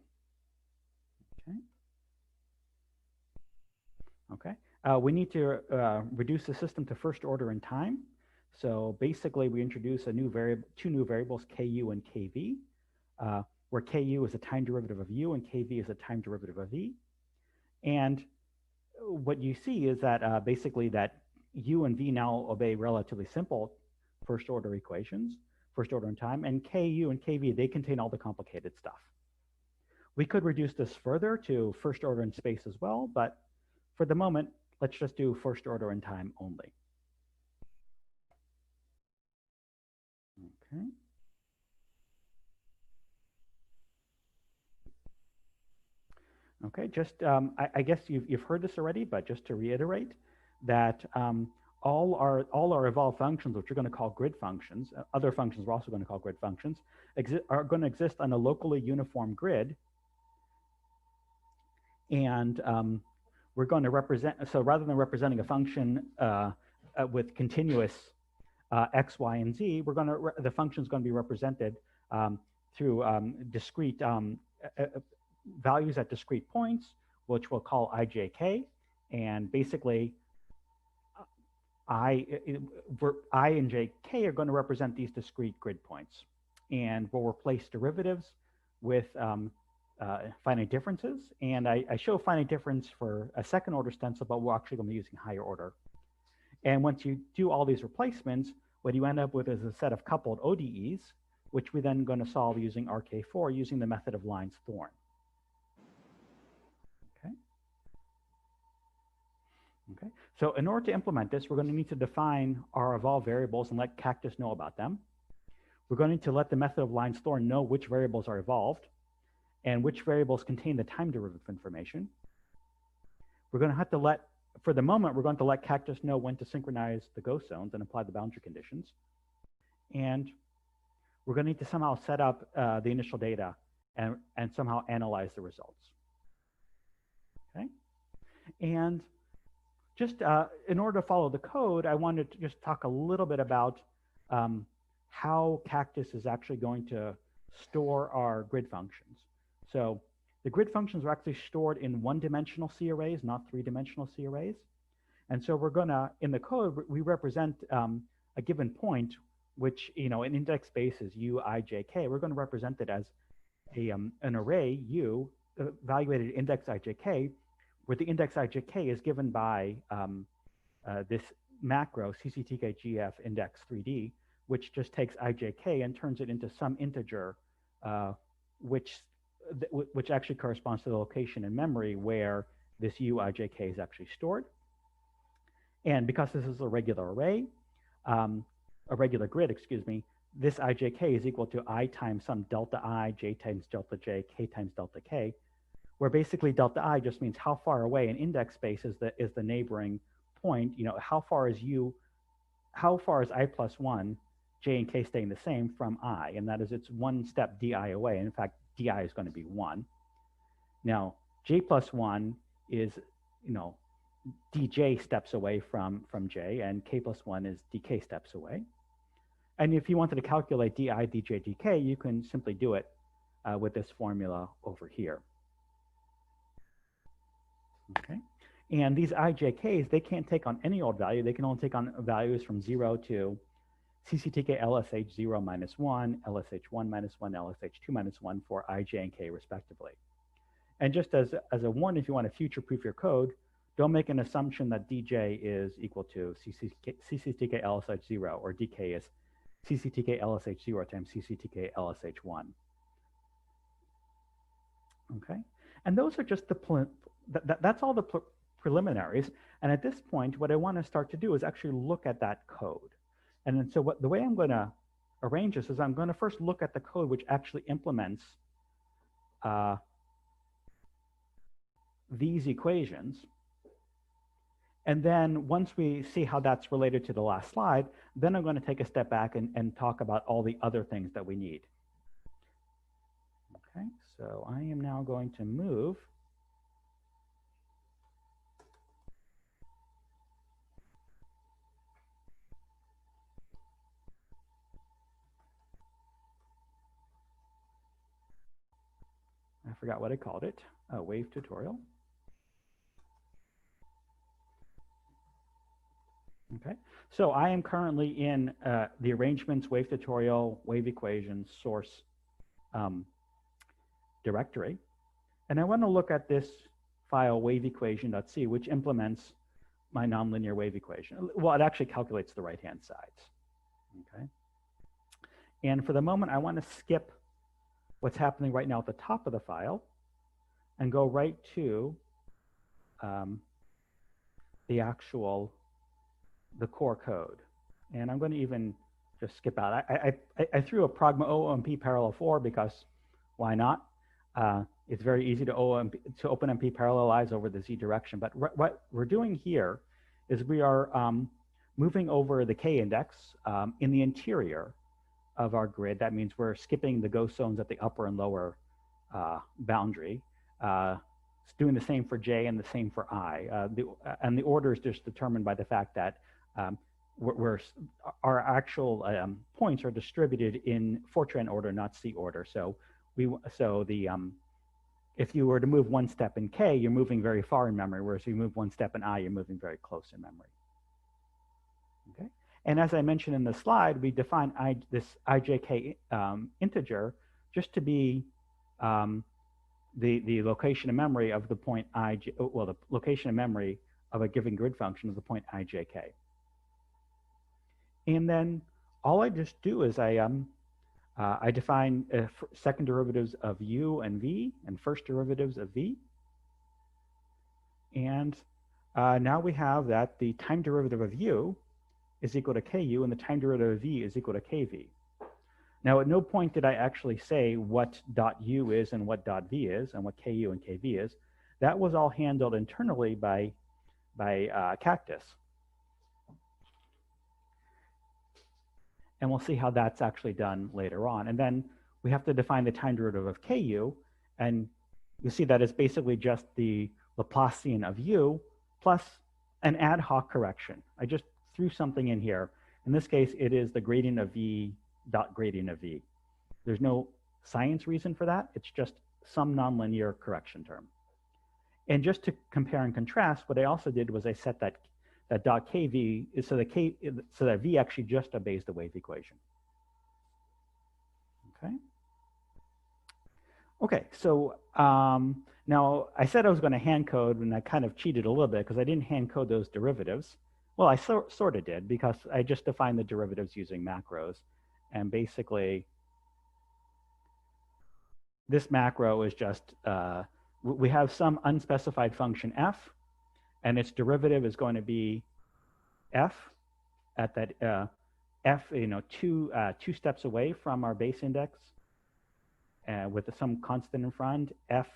Okay. We need to reduce the system to first order in time. So basically, we introduce two new variables, ku and kv, where ku is a time derivative of u and kv is a time derivative of v. And what you see is that basically that u and v now obey relatively simple first order equations, first order in time, and ku and kv, they contain all the complicated stuff. We could reduce this further to first order in space as well, but for the moment, let's just do first order in time only. Okay. Okay, just I guess you've heard this already, but just to reiterate that all our evolved functions, which we're going to call grid functions, other functions we're also going to call grid functions, are going to exist on a locally uniform grid. And we're going to represent, so rather than representing a function with continuous x, y, and z, the function is going to be represented through discrete values at discrete points, which we'll call ijk. And basically, I and jk are going to represent these discrete grid points. And we'll replace derivatives with finite differences. And I show finite difference for a second order stencil, but we're actually going to be using higher order. And once you do all these replacements, what you end up with is a set of coupled ODEs, which we then going to solve using RK4 using the method of Line's Thorn. Okay, so in order to implement this, we're going to need to define our evolved variables and let Cactus know about them. We're going to need to let the method of Line's Thorn know which variables are evolved and which variables contain the time derivative information. We're going to have to let, for the moment, we're going to let Cactus know when to synchronize the ghost zones and apply the boundary conditions. And we're going to need to somehow set up the initial data and somehow analyze the results. Okay, and just in order to follow the code, I wanted to just talk a little bit about how Cactus is actually going to store our grid functions. So the grid functions are actually stored in one-dimensional C arrays, not three-dimensional C arrays. And so we're going to, in the code, we represent a given point, which, in index space is U, I, J, K. We're going to represent it as an array U evaluated index I, J, K, where the index ijk is given by this macro cctkgf index 3D, which just takes ijk and turns it into some integer, which actually corresponds to the location in memory where this uijk is actually stored. And because this is a regular array, a regular grid, excuse me, this ijk is equal to I times some delta I, j times delta j, k times delta k, where basically delta I just means how far away in index space is the neighboring point. How far is I plus 1, j and k staying the same from I, and that is it's one step di away. And in fact, di is going to be 1. Now, j plus 1 is, dj steps away from j, and k plus 1 is dk steps away. And if you wanted to calculate di, dj, dk, you can simply do it with this formula over here. Okay, and these ijks, they can't take on any old value. They can only take on values from 0 to cctk lsh 0 minus 1, lsh 1 minus 1, lsh 2 minus 1 for I, j, and k respectively. And just as a warning, if you want to future-proof your code, don't make an assumption that dj is equal to cctk lsh 0 or dk is cctk lsh 0 times cctk lsh 1. Okay, and those are just that's all the preliminaries. And at this point, what I want to start to do is actually look at that code. And then so the way I'm going to arrange this is I'm going to first look at the code which actually implements these equations. And then once we see how that's related to the last slide, then I'm going to take a step back and talk about all the other things that we need. Okay, so I am now going to move I forgot what I called it, a wave tutorial. Okay, so I am currently in the arrangements, wave tutorial, wave equations, source directory. And I want to look at this file waveequation.c, which implements my nonlinear wave equation. Well, it actually calculates the right-hand sides. Okay, and for the moment, I want to skip what's happening right now at the top of the file and go right to the core code. And I'm going to even just skip out. I threw a pragma OMP parallel 4 because why not? It's very easy to OpenMP parallelize over the Z direction. But what we're doing here is we are moving over the K index in the interior of our grid. That means we're skipping the ghost zones at the upper and lower boundary. It's doing the same for J and the same for I. And the order is just determined by the fact that our actual points are distributed in Fortran order, not C order. So the if you were to move one step in K, you're moving very far in memory, whereas if you move one step in I, you're moving very close in memory. Okay. And as I mentioned in the slide, we define this IJK integer just to be the location of memory of the point well, the location of memory of a given grid function of the point IJK. And then all I just do is I define second derivatives of u and v and first derivatives of v. And now we have that the time derivative of u is equal to ku and the time derivative of v is equal to kv. Now, at no point did I actually say what dot u is and what dot v is and what ku and kv is. That was all handled internally by Cactus. And we'll see how that's actually done later on. And then we have to define the time derivative of ku. And you see that it's basically just the Laplacian of u plus an ad hoc correction. I just threw something in here. In this case, it is the gradient of v dot gradient of v. There's no science reason for that. It's just some nonlinear correction term. And just to compare and contrast, what I also did was I set that dot kv so that v actually just obeys the wave equation. Okay. Okay, so now I said I was going to hand code, and I kind of cheated a little bit because I didn't hand code those derivatives. Well, I sort of did because I just defined the derivatives using macros. And basically, this macro is just, we have some unspecified function f, and its derivative is going to be f at that f, two steps away from our base index, with some constant in front, f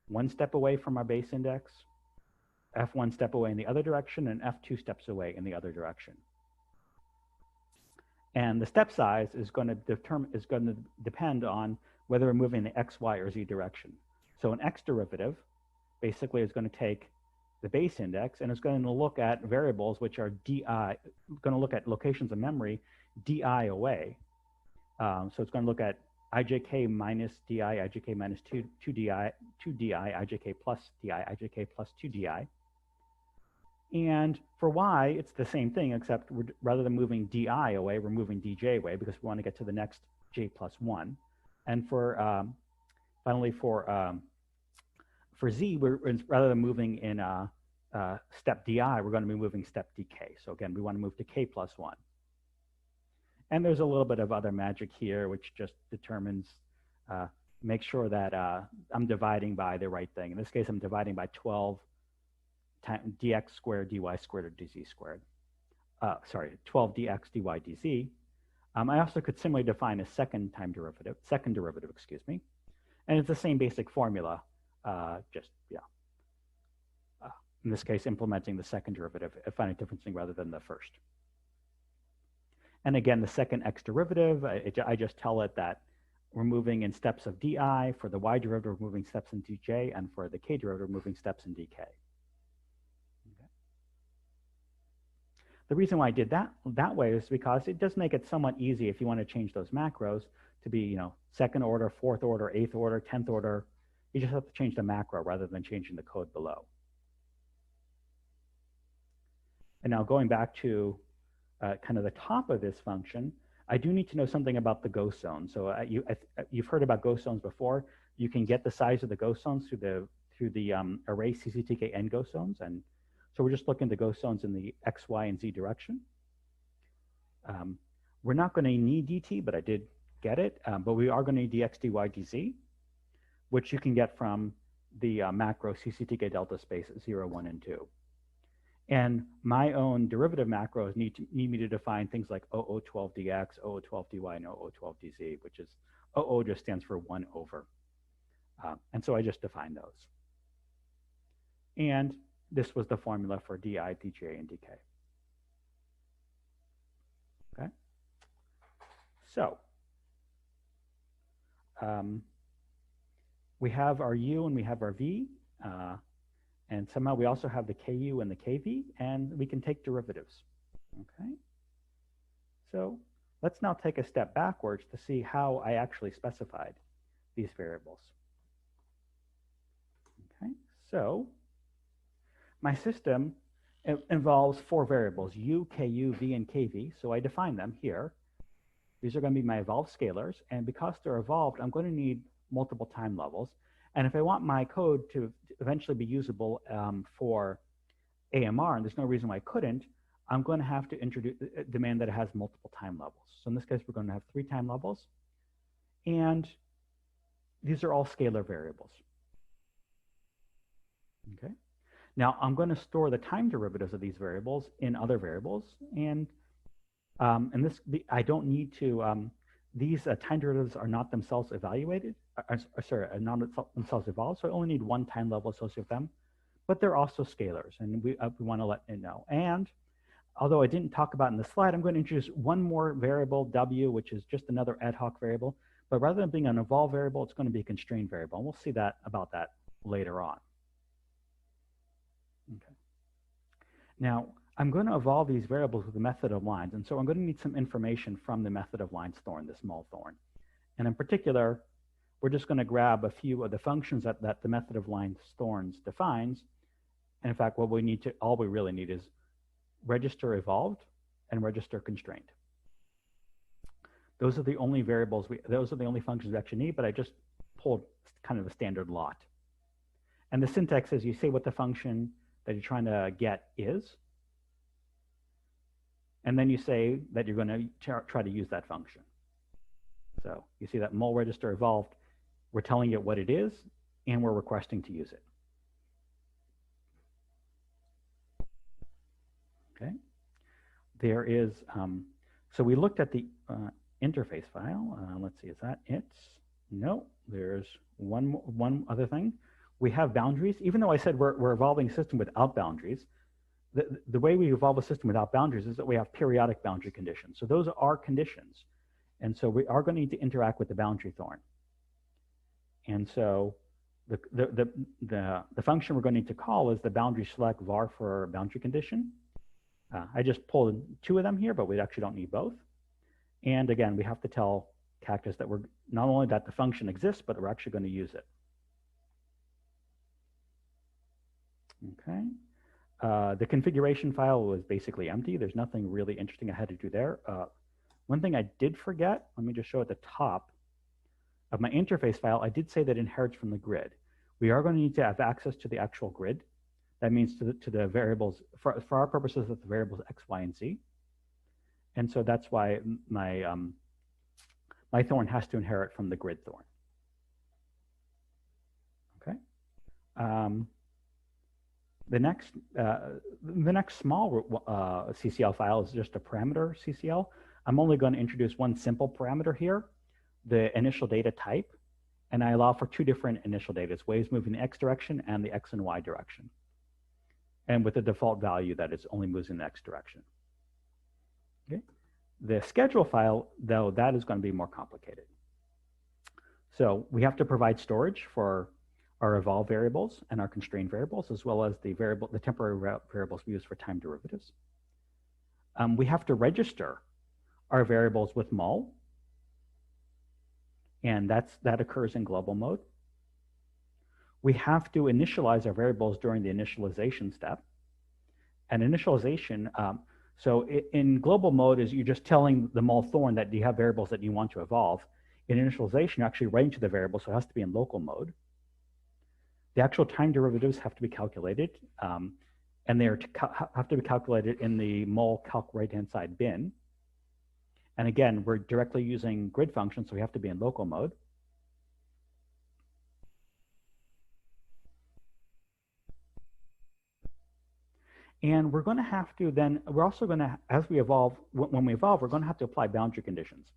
one step away from our base index, f one step away in the other direction, and f two steps away in the other direction. And the step size is going to depend on whether we're moving in the x, y, or z direction. So an x derivative basically is going to take the base index and it's going to look at variables which are di, going to look at locations of memory di away. So it's going to look at ijk minus di, ijk minus 2di, ijk plus di, ijk plus 2di. And for y, it's the same thing, except rather than moving di away, we're moving dj away because we want to get to the next j plus 1. And for finally for z, rather than moving in step di, we're going to be moving step dk. So again, we want to move to k plus 1. And there's a little bit of other magic here, which just determines, make sure that I'm dividing by the right thing. In this case, I'm dividing by 12 times dx squared, dy squared, or dz squared. Sorry, 12 dx, dy, dz. I also could similarly define a second derivative, excuse me. And it's the same basic formula, in this case, implementing the second derivative, finite differencing rather than the first. And again, the second x derivative, I just tell it that we're moving in steps of di. For the y derivative, we're moving steps in dj. And for the k derivative, we're moving steps in dk. Okay. The reason why I did that way is because it does make it somewhat easy if you want to change those macros to be, second order, fourth order, eighth order, 10th order. You just have to change the macro rather than changing the code below. And now going back to kind of the top of this function, I do need to know something about the ghost zone. So you've heard about ghost zones before. You can get the size of the ghost zones through the array CCTK n ghost zones. And so we're just looking at the ghost zones in the x, y, and z direction. We're not going to need dt, but I did get it. But we are going to need dx, dy, dz, which you can get from the macro CCTK delta space at 0, 1, and 2. And my own derivative macros need me to define things like 0012dx, 0012dy, and 0012dz, which is 00 just stands for 1 over. And so I just defined those. And this was the formula for di, dj, and dk. Okay. So we have our u and we have our v. And somehow we also have the ku and the kv, and we can take derivatives. Okay. So let's now take a step backwards to see how I actually specified these variables. So my system involves 4 variables, u, ku, v, and kv. So I define them here. These are going to be my evolved scalars. And because they're evolved, I'm going to need multiple time levels. And if I want my code to eventually be usable for AMR, and there's no reason why I couldn't, I'm going to have to demand that it has multiple time levels. So in this case, we're going to have 3 time levels. And these are all scalar variables. Okay. Now, I'm going to store the time derivatives of these variables in other variables. And I don't need to, these time derivatives are not themselves evaluated, are not themselves evolved, so I only need 1 time level associated with them. But they're also scalars, and we want to let it know. And although I didn't talk about in the slide, I'm going to introduce one more variable, w, which is just another ad hoc variable. But rather than being an evolved variable, it's going to be a constrained variable. And we'll see about that later on. Okay. Now, I'm going to evolve these variables with the method of lines. And so I'm going to need some information from the method of lines thorn, the small thorn. And in particular, we're just going to grab a few of the functions that the method of lines thorns defines. And in fact, all we really need is register evolved and register constrained. Those are the only variables, those are the only functions we actually need, but I just pulled kind of a standard lot. And the syntax is you say what the function that you're trying to get is, and then you say that you're going to try to use that function. So you see that mul register evolved, we're telling it what it is, and we're requesting to use it. Okay. There is, so we looked at the interface file. Let's see, is that it? No, there's one other thing. We have boundaries. Even though I said we're evolving a system without boundaries, the way we evolve a system without boundaries is that we have periodic boundary conditions. So those are conditions. And so we are going to need to interact with the boundary thorn. And so the function we're going to need to call is the boundary select var for boundary condition. I just pulled 2 of them here, but we actually don't need both. And again, we have to tell Cactus that we're not only that the function exists, but we're actually going to use it. Okay. The configuration file was basically empty. There's nothing really interesting I had to do there. One thing I did forget, let me just show at the top of my interface file, I did say that it inherits from the grid. We are going to need to have access to the actual grid. That means to the variables, for our purposes, the variables x, y, and z. And so that's why my thorn has to inherit from the grid thorn. Okay. The next small CCL file is just a parameter CCL. I'm only going to introduce one simple parameter here, the initial data type, and I allow for 2 different initial data. It's waves moving in the x direction and the x and y direction. And with the default value that it only moves in the x direction. Okay. The schedule file, though, that is going to be more complicated. So we have to provide storage for our evolved variables and our constrained variables, as well as the temporary variables we use for time derivatives. We have to register our variables with mul, and that occurs in global mode. We have to initialize our variables during the initialization step. And initialization, so in global mode is you're just telling the mul thorn that you have variables that you want to evolve. In initialization, you're actually writing to the variable, so it has to be in local mode. The actual time derivatives have to be calculated, and they have to be calculated in the mul calc right-hand side bin. And again, we're directly using grid functions, so we have to be in local mode. And we're going to have to then, we're also going to, as we evolve, when we evolve, we're going to have to apply boundary conditions.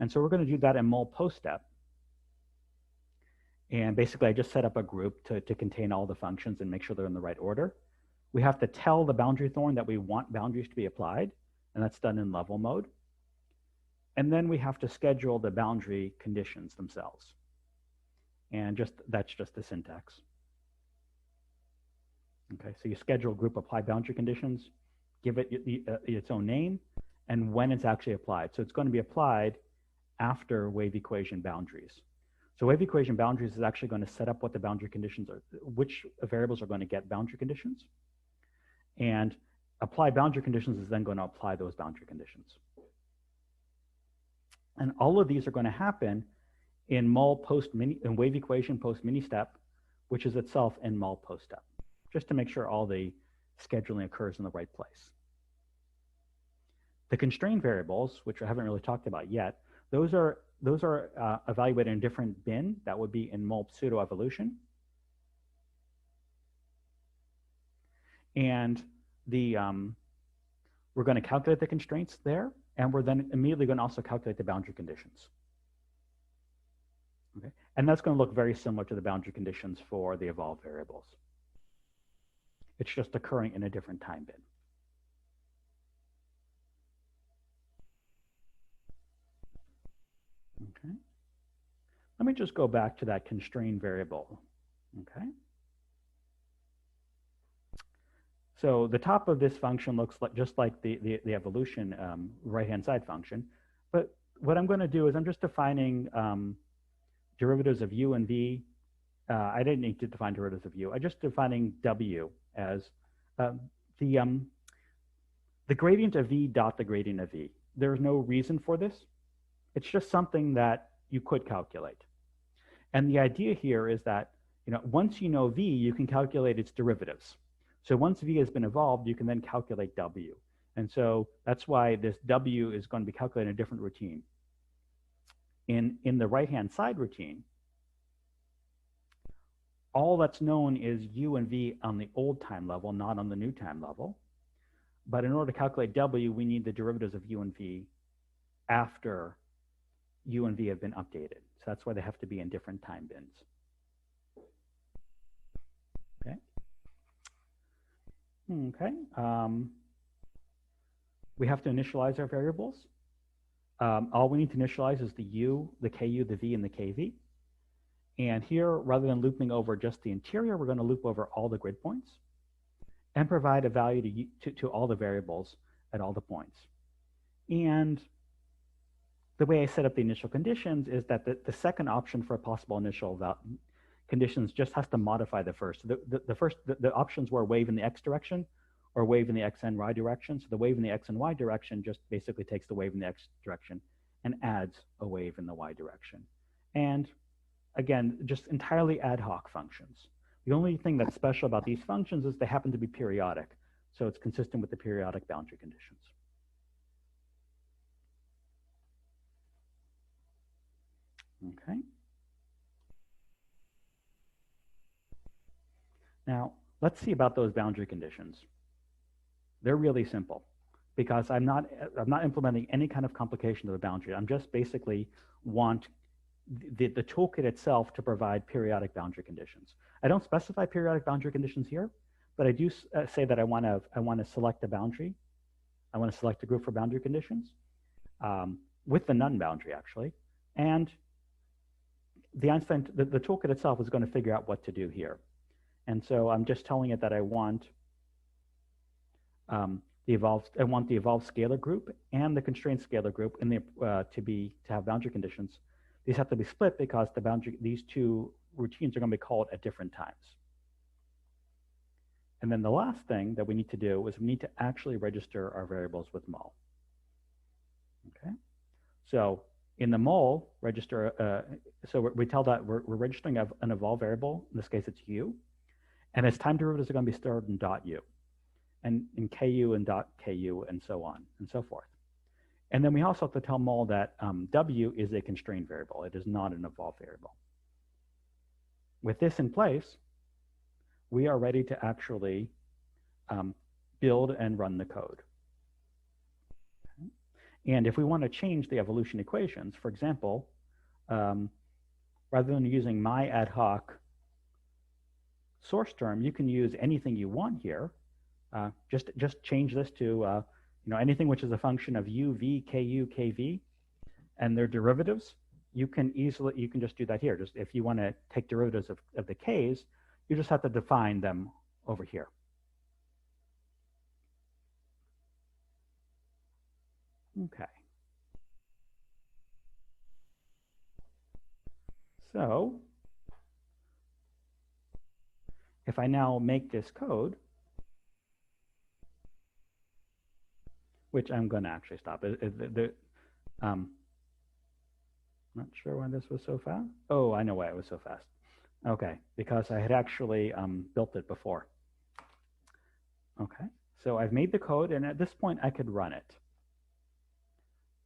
And so we're going to do that in mul post step. And basically, I just set up a group to contain all the functions and make sure they're in the right order. We have to tell the boundary thorn that we want boundaries to be applied, and that's done in level mode. And then we have to schedule the boundary conditions themselves. And that's just the syntax. Okay, so you schedule group apply boundary conditions, give it its own name, and when it's actually applied. So it's going to be applied after wave equation boundaries. So wave equation boundaries is actually going to set up what the boundary conditions are, which variables are going to get boundary conditions. And apply boundary conditions is then going to apply those boundary conditions. And all of these are going to happen in mul post mini, in wave equation post mini step, which is itself in mul post step, just to make sure all the scheduling occurs in the right place. The constraint variables, which I haven't really talked about yet, those are evaluated in a different bin. That would be in mul pseudo evolution. And we're going to calculate the constraints there, and we're then immediately going to also calculate the boundary conditions. Okay, and that's going to look very similar to the boundary conditions for the evolved variables. It's just occurring in a different time bin. Okay, let me just go back to that constraint variable. Okay. So the top of this function looks like just like the evolution right-hand side function. But what I'm going to do is I'm just defining derivatives of u and v. I didn't need to define derivatives of u. I'm just defining w as the gradient of v dot the gradient of v. There's no reason for this. It's just something that you could calculate. And the idea here is that once you know v, you can calculate its derivatives. So once v has been evolved, you can then calculate w. And so that's why this w is going to be calculated in a different routine. In the right-hand side routine, all that's known is u and v on the old time level, not on the new time level. But in order to calculate w, we need the derivatives of u and v after u and v have been updated. So that's why they have to be in different time bins. Okay. Okay. We have to initialize our variables. All we need to initialize is the u, the ku, the v, and the kv. And here, rather than looping over just the interior, we're going to loop over all the grid points and provide a value to all the variables at all the points. And the way I set up the initial conditions is that the second option for a possible initial conditions just has to modify the first. The options were wave in the x direction or wave in the x and y direction. So the wave in the x and y direction just basically takes the wave in the x direction and adds a wave in the y direction. And again, just entirely ad hoc functions. The only thing that's special about these functions is they happen to be periodic. So it's consistent with the periodic boundary conditions. Okay. Now, let's see about those boundary conditions. They're really simple because I'm not implementing any kind of complication to the boundary. I'm just basically want the toolkit itself to provide periodic boundary conditions. I don't specify periodic boundary conditions here, but I do say that I want to select a boundary. I want to select a group for boundary conditions with the none boundary actually, and the Einstein the toolkit itself is going to figure out what to do here. And so I'm just telling it that I want the evolved scalar group and the constraint scalar group in the to have boundary conditions. These have to be split because these two routines are going to be called at different times. And then the last thing that we need to do is we need to actually register our variables with mul. Okay, so in the mul register, so we tell that we're registering an evolved variable. In this case, it's u. And its time derivatives are going to be stored in .u, and in ku and .ku, and so on and so forth. And then we also have to tell mul that w is a constrained variable. It is not an evolved variable. With this in place, we are ready to actually build and run the code. Okay. And if we want to change the evolution equations, for example, rather than using my ad hoc source term, you can use anything you want here. Just change this to anything which is a function of u, v, ku, kv, and their derivatives. You can just do that here. Just if you want to take derivatives of the k's, you just have to define them over here. Okay. So if I now make this code, which I'm going to actually stop. Not sure why this was so fast. Oh, I know why it was so fast. Okay, because I had actually built it before. Okay, so I've made the code, and at this point I could run it.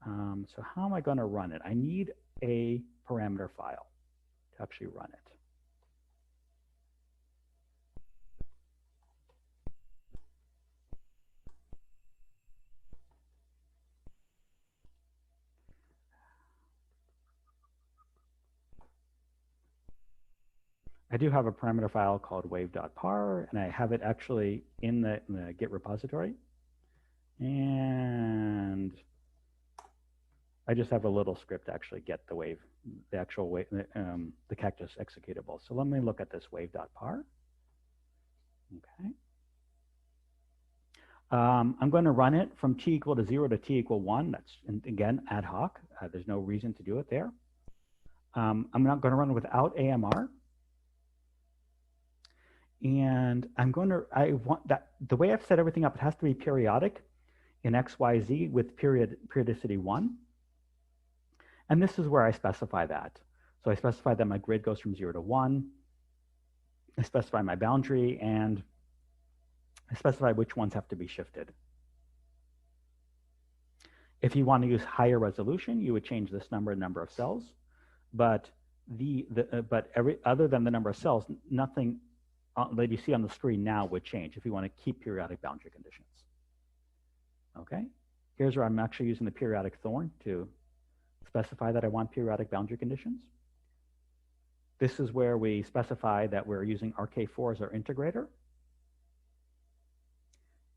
So how am I going to run it? I need a parameter file to actually run it. I do have a parameter file called wave.par, and I have it actually in the Git repository. And I just have a little script to actually get the wave, the actual wave, the cactus executable. So let me look at this wave.par. Okay. I'm going to run it from t equal to 0 to t equal 1. That's, again, ad hoc. There's no reason to do it there. I'm not going to run without AMR. And I'm going to, I want that, the way I've set everything up, it has to be periodic in X, Y, Z with periodicity 1. And this is where I specify that. So I specify that my grid goes from 0 to 1. I specify my boundary, and I specify which ones have to be shifted. If you want to use higher resolution, you would change this number of cells. But other than the number of cells, nothing that you see on the screen now would change if you want to keep periodic boundary conditions. Okay, here's where I'm actually using the periodic thorn to specify that I want periodic boundary conditions. This is where we specify that we're using RK4 as our integrator.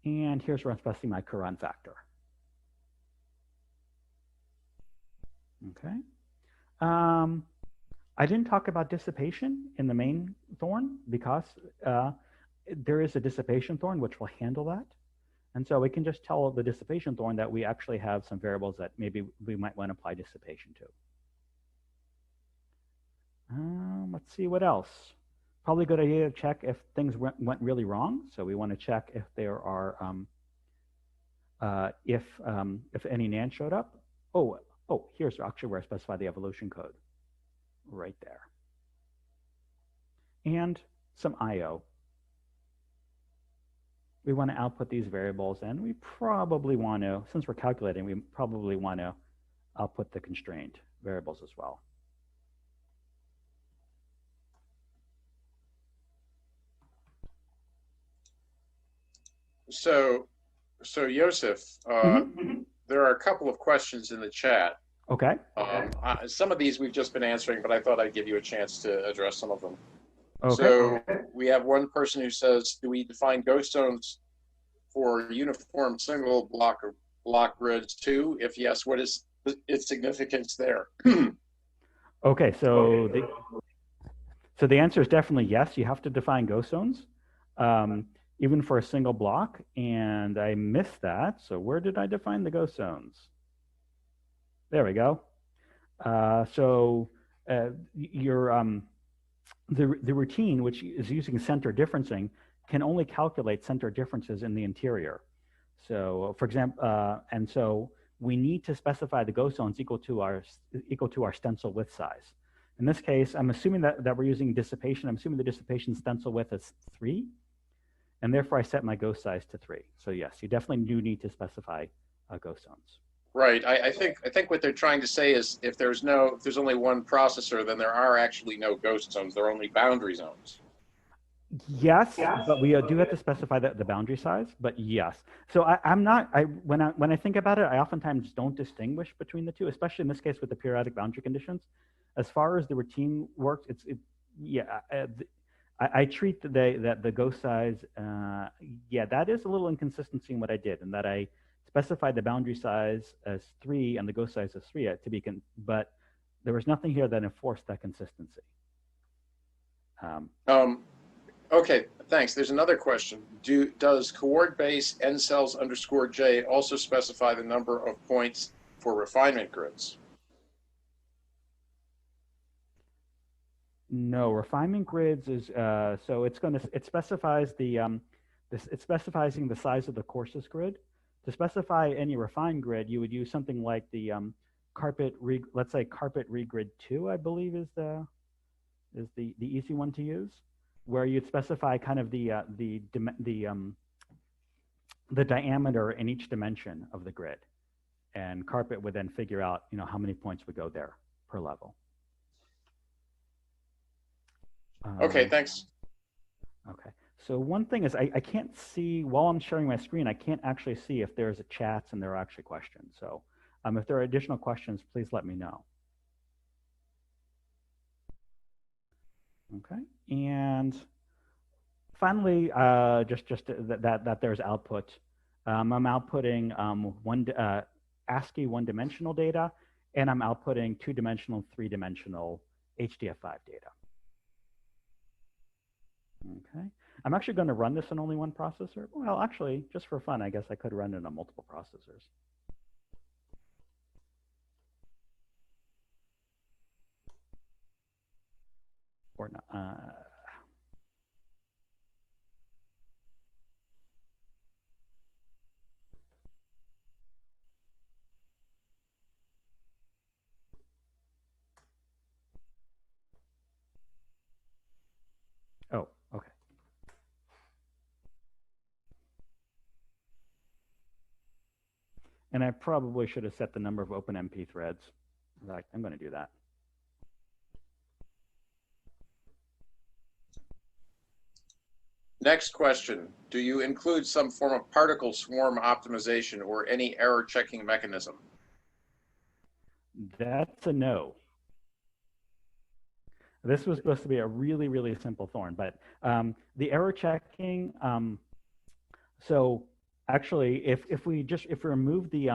And here's where I'm specifying my Curran factor. Okay. I didn't talk about dissipation in the main thorn because there is a dissipation thorn which will handle that. And so we can just tell the dissipation thorn that we actually have some variables that maybe we might want to apply dissipation to. Let's see what else. Probably a good idea to check if things went really wrong. So we want to check if there are, if any NAND showed up. Oh, here's actually where I specify the evolution code. Right there. And some IO. We want to output these variables, and we probably want to, since we're calculating, we probably want to output the constraint variables as well. So Joseph, there are a couple of questions in the chat. Okay. Some of these we've just been answering, but I thought I'd give you a chance to address some of them. Okay. So we have one person who says, do we define ghost zones for uniform single block grids too? If yes, what is its significance there? Okay, so the answer is definitely yes. You have to define ghost zones, even for a single block. And I missed that. So where did I define the ghost zones? There we go. The routine, which is using center differencing, can only calculate center differences in the interior. So, for example, and so we need to specify the ghost zones equal to our stencil width size. In this case, I'm assuming that we're using dissipation. I'm assuming the dissipation stencil width is 3, and therefore I set my ghost size to 3. So yes, you definitely do need to specify ghost zones. Right. I think what they're trying to say is if there's only one processor, then there are actually no ghost zones. There are only boundary zones. Yes, but we do have to specify the boundary size. But yes, so when I think about it, I oftentimes don't distinguish between the two, especially in this case with the periodic boundary conditions. As far as the routine works, I treat the ghost size. That is a little inconsistency in what I did, in that I specified the boundary size as 3 and the ghost size as 3 but there was nothing here that enforced that consistency. Okay, thanks. There's another question. Does coord base n cells _ j also specify the number of points for refinement grids? No, refinement grids is so it specifies it's specifying the size of the courses grid. To specify any refined grid, you would use something like the let's say carpet regrid 2, I believe is the easy one to use, where you'd specify kind of the diameter in each dimension of the grid, and carpet would then figure out how many points would go there per level. Okay, thanks. Okay, so one thing is I can't see, while I'm sharing my screen, I can't actually see if there's a chats and there are actually questions. So if there are additional questions, please let me know. Okay, and finally, just that there's output. I'm outputting ASCII one-dimensional data, and I'm outputting two-dimensional, three-dimensional HDF5 data. Okay, I'm actually going to run this on only one processor. Well, actually, just for fun, I guess I could run it on multiple processors. Or not. Oh, okay. And I probably should have set the number of OpenMP threads. Like, I'm going to do that. Next question. Do you include some form of particle swarm optimization or any error checking mechanism? That's a no. This was supposed to be a really, really simple thorn, but the error checking, so actually, if we remove the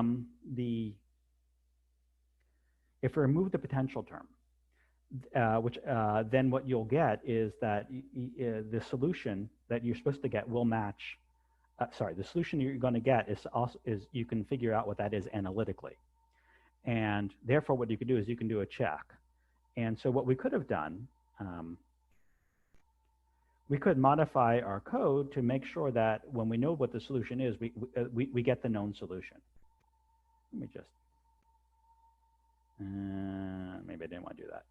potential term, then what you'll get is that the solution that you're supposed to get will match. The solution you're going to get is you can figure out what that is analytically, and therefore what you can do is you can do a check. And so what we could have done, we could modify our code to make sure that when we know what the solution is, we get the known solution. Let me just, maybe I didn't want to do that.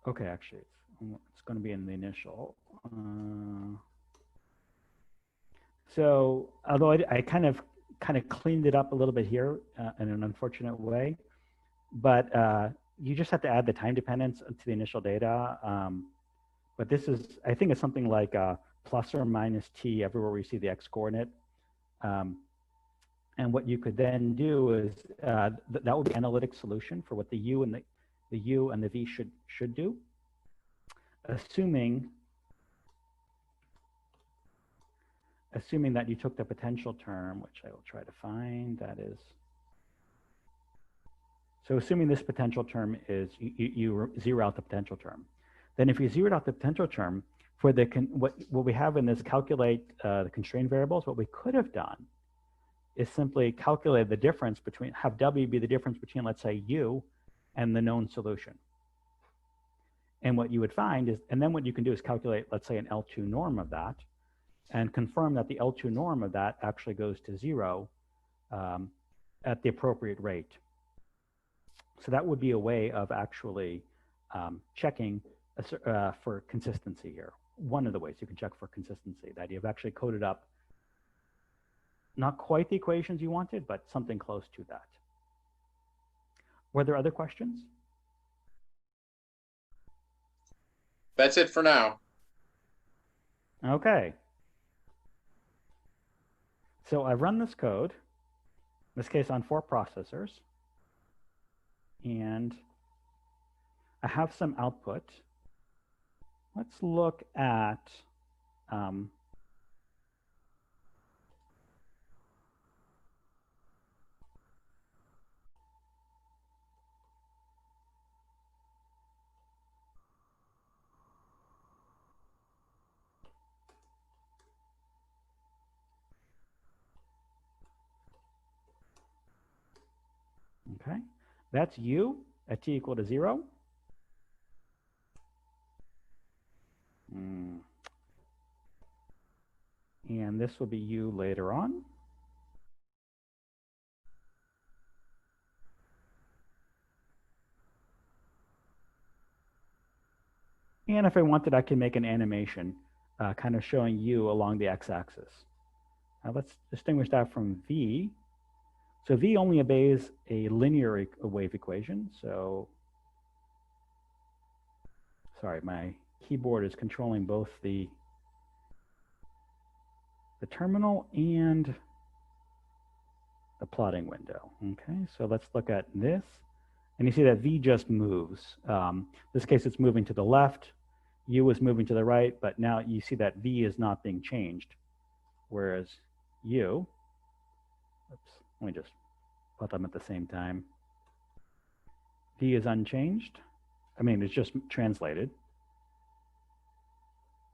Okay, actually, it's going to be in the initial. So although I kind of cleaned it up a little bit here in an unfortunate way, but you just have to add the time dependence to the initial data. But this is, I think it's something like plus or minus t everywhere we see the x coordinate. And what you could then do is that would be analytic solution for what the u and the u and the v should do, assuming that you took the potential term, which I will try to find. That is, so assuming this potential term is you zero out the potential term, then if you zeroed out the potential term for the what we have in this calculate the constraint variables, what we could have done is simply calculate the difference between, have W be the difference between, let's say, U and the known solution. And what you would find is, and then what you can do is calculate, let's say, an L2 norm of that, and confirm that the L2 norm of that actually goes to 0 at the appropriate rate. So that would be a way of actually checking for consistency here. One of the ways you can check for consistency, that you've actually coded up not quite the equations you wanted, but something close to that. Were there other questions? That's it for now. Okay. So I've run this code, in this case on 4 processors, and I have some output. Let's look at okay, that's u at t equal to 0. And this will be u later on. And if I wanted, I can make an animation kind of showing u along the x-axis. Now let's distinguish that from v. So v only obeys a linear wave equation. So, sorry, my keyboard is controlling both the terminal and the plotting window. Okay, so let's look at this. And you see that v just moves. In this case, it's moving to the left. U is moving to the right, but now you see that v is not being changed. Whereas u, oops, let me just put them at the same time. V is unchanged. I mean, it's just translated.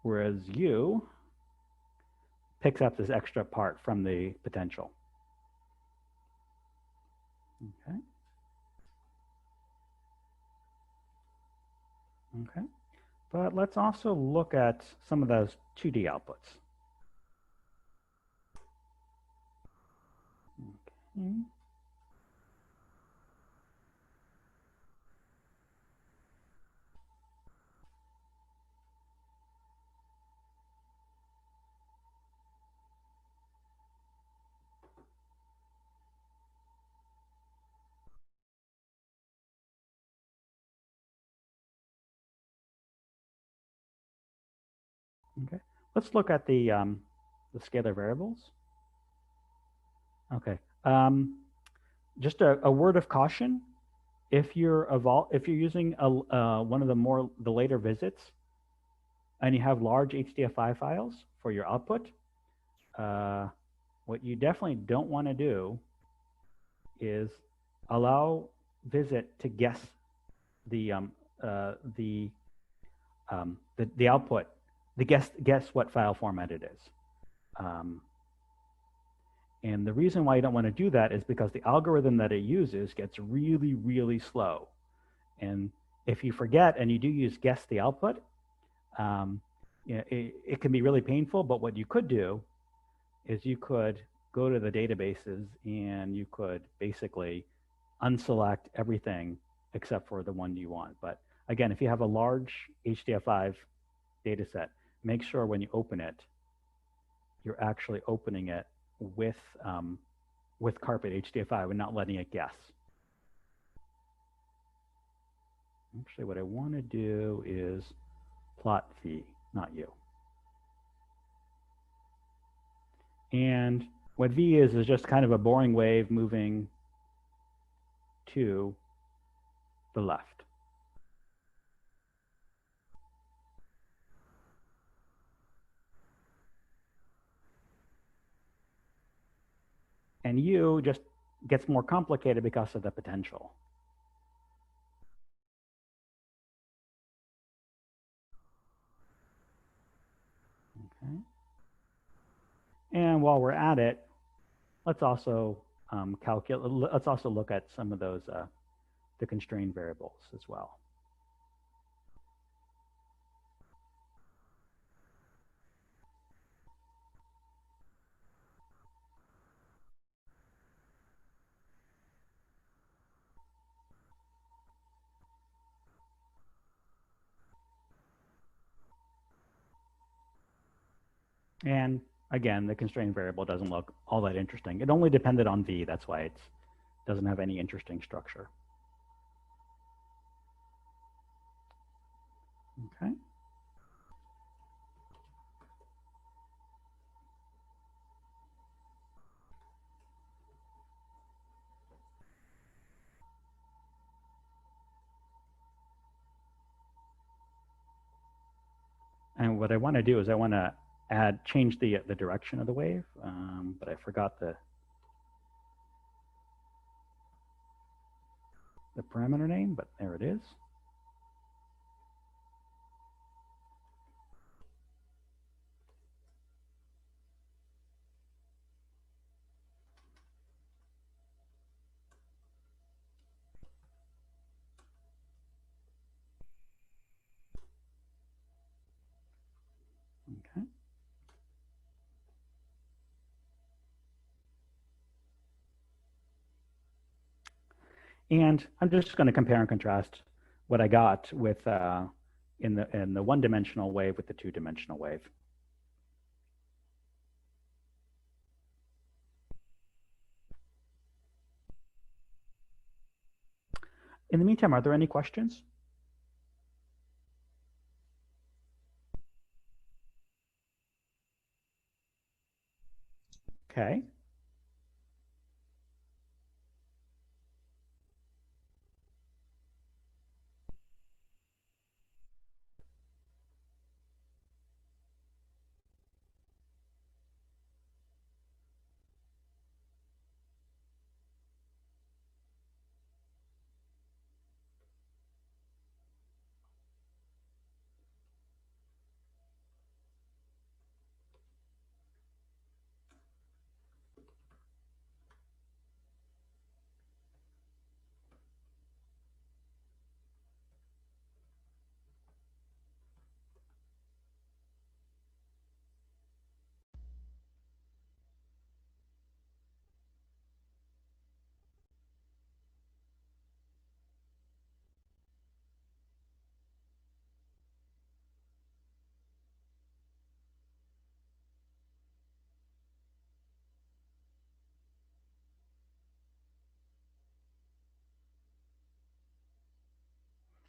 Whereas u picks up this extra part from the potential. Okay. Okay. But let's also look at some of those 2D outputs. Okay. Okay, let's look at the scalar variables. Okay, just a word of caution: if you're using one of the later visits, and you have large HDF5 files for your output, what you definitely don't want to do is allow visit to guess the output. Guess what file format it is. And the reason why you don't want to do that is because the algorithm that it uses gets really, really slow. And if you forget and you do use guess the output, it can be really painful. But what you could do is you could go to the databases and you could basically unselect everything except for the one you want. But again, if you have a large HDF5 data set, make sure when you open it, you're actually opening it with carpet HDF5 and not letting it guess. Actually, what I want to do is plot V, not U. And what V is just kind of a boring wave moving to the left. And U just gets more complicated because of the potential. Okay. And while we're at it, let's also let's also look at some of those the constrained variables as well. And again, the constrained variable doesn't look all that interesting. It only depended on V. That's why it doesn't have any interesting structure. Okay. And what I want to do is I want to change the direction of the wave, but I forgot the parameter name, but there it is. Okay. And I'm just going to compare and contrast what I got with in the one-dimensional wave with the two-dimensional wave. In the meantime, are there any questions? Okay.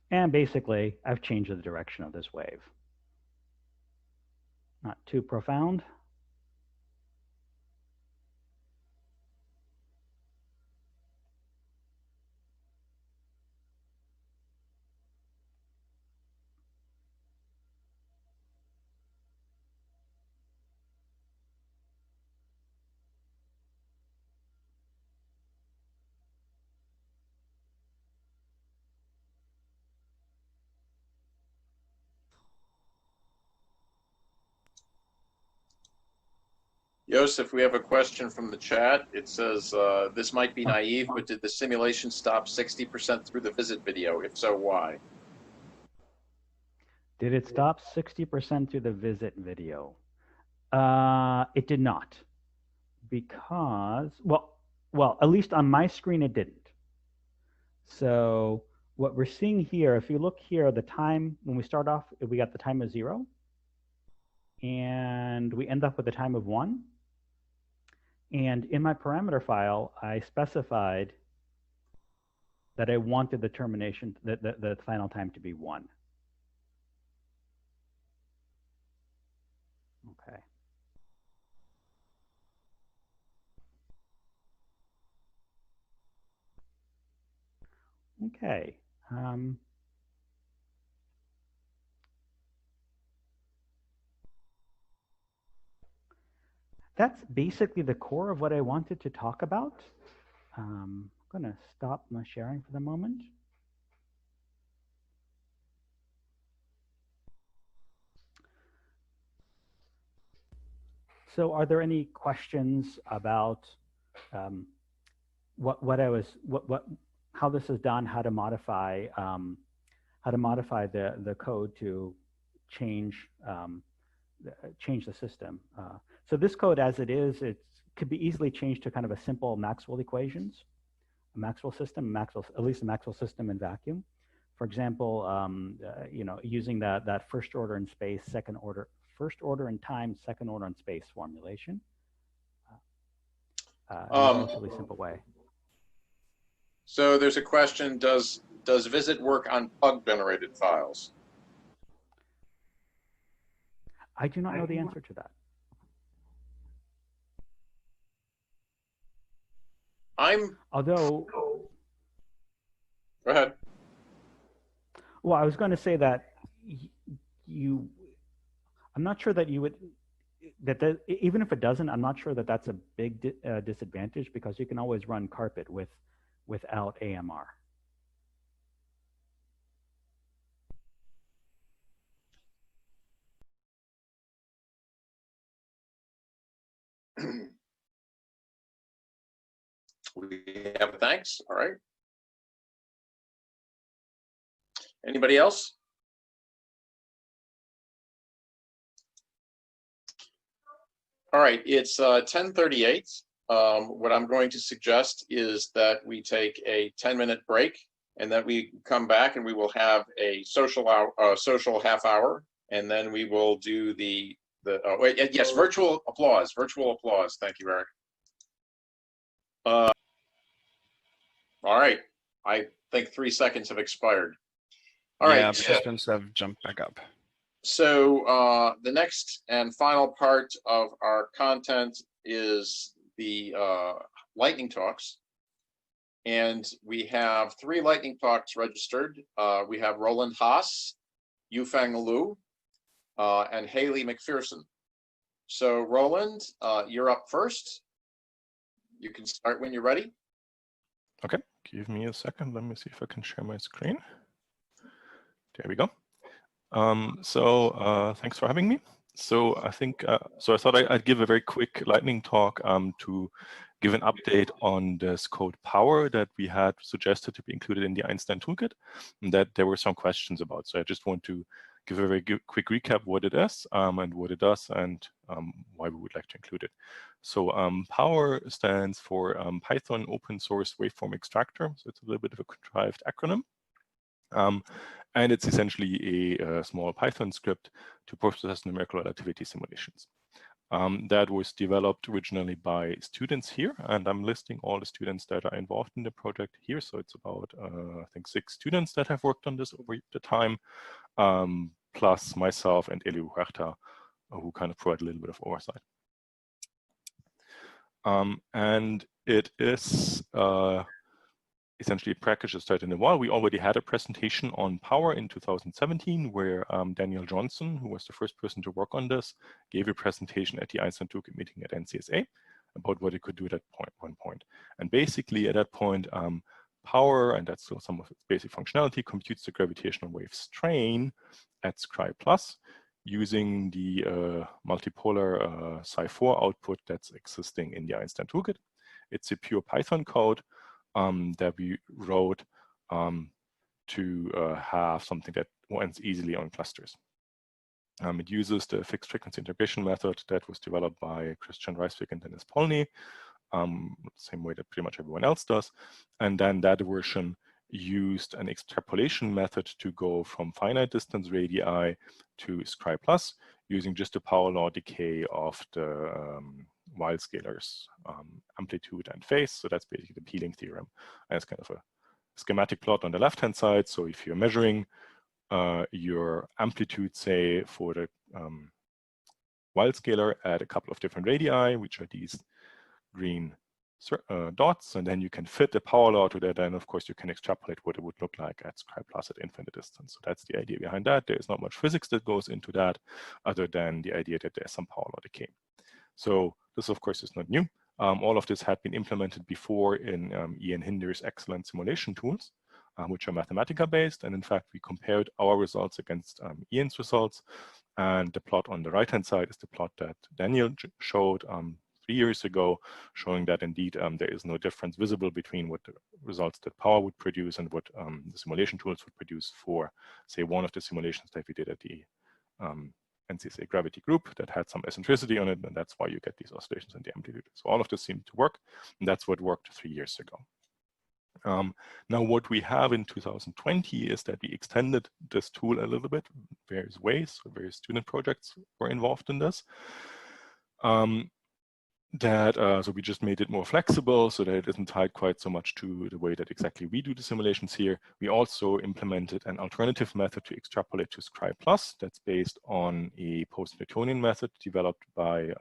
And basically, I've changed the direction of this wave. Not too profound. Joseph, we have a question from the chat. It says, this might be naive, but did the simulation stop 60% through the visit video? If so, why? Did it stop 60% through the visit video? It did not, because, well, at least on my screen, it didn't. So what we're seeing here, if you look here, the time, when we start off, we got the time of 0, and we end up with a time of 1. And in my parameter file, I specified that I wanted the termination, the final time to be 1. Okay. Okay. That's basically the core of what I wanted to talk about. I'm going to stop my sharing for the moment. So are there any questions about how this is done, how to modify the code to change the system? So this code as it is, it could be easily changed to kind of a simple Maxwell equations, a Maxwell system, at least a Maxwell system in vacuum. For example, using that first order in space, first order in time, second order in space formulation. In a relatively simple way. So there's a question, does visit work on pug generated files? I do not know the answer to that. Go ahead. Well, I was going to say that I'm not sure that you would, even if it doesn't, I'm not sure that that's a big disadvantage, because you can always run carpet without AMR. We have a thanks. All right. Anybody else? All right, it's 10:38. What I'm going to suggest is that we take a 10-minute break, and that we come back and we will have a social hour, social half hour, and then we will do the wait, yes, virtual applause. Thank you, Eric. All right, I think 3 seconds have expired. All right. Participants have jumped back up. So the next and final part of our content is the lightning talks. And we have 3 lightning talks registered. We have Roland Haas, Yufeng Liu, and Haley McPherson. So Roland, you're up first. You can start when you're ready. Okay, give me a second. Let me see if I can share my screen. There we go. Thanks for having me. So I think, so I thought I'd give a very quick lightning talk to give an update on this code power that we had suggested to be included in the Einstein Toolkit, and that there were some questions about. So I just want to give a very quick recap what it is and what it does, and why we would like to include it. So power stands for Python Open Source Waveform Extractor. So it's a little bit of a contrived acronym. And it's essentially a small Python script to process numerical relativity simulations. That was developed originally by students here, and I'm listing all the students that are involved in the project here. So it's about, I think, 6 students that have worked on this over the time, plus myself and Eli Huerta, who kind of provide a little bit of oversight. And it is essentially a package that started in a while. We already had a presentation on power in 2017 where Daniel Johnson, who was the first person to work on this, gave a presentation at the Einstein Toolkit meeting at NCSA about what it could do at that one point. And basically at that point, power, and that's still some of its basic functionality, computes the gravitational wave strain at Scri+ using the multipolar Psi4 output that's existing in the Einstein Toolkit. It's a pure Python code that we wrote to have something that runs easily on clusters. It uses the fixed frequency integration method that was developed by Christian Reiswig and Dennis Polny, same way that pretty much everyone else does. And then that version used an extrapolation method to go from finite distance radii to Scri+ using just the power law decay of the Wild scalars, amplitude and phase. So that's basically the peeling theorem. And it's kind of a schematic plot on the left-hand side. So if you're measuring your amplitude, say, for the Wild scalar at a couple of different radii, which are these green dots, and then you can fit the power law to that, and of course you can extrapolate what it would look like at Scri+ at infinite distance. So that's the idea behind that. There is not much physics that goes into that other than the idea that there's some power law decay. So this, of course, is not new. All of this had been implemented before in Ian Hinder's excellent simulation tools, which are Mathematica based. And in fact, we compared our results against Ian's results. And the plot on the right-hand side is the plot that Daniel showed 3 years ago, showing that indeed there is no difference visible between what the results that power would produce and what the simulation tools would produce for, say, one of the simulations that we did at the NCSA gravity group that had some eccentricity on it, and that's why you get these oscillations in the amplitude. So all of this seemed to work, and that's what worked 3 years ago. Now what we have in 2020 is that we extended this tool a little bit, various ways, so various student projects were involved in this. So we just made it more flexible so that it isn't tied quite so much to the way that exactly we do the simulations here. We also implemented an alternative method to extrapolate to Scri+. That's based on a post-Newtonian method developed by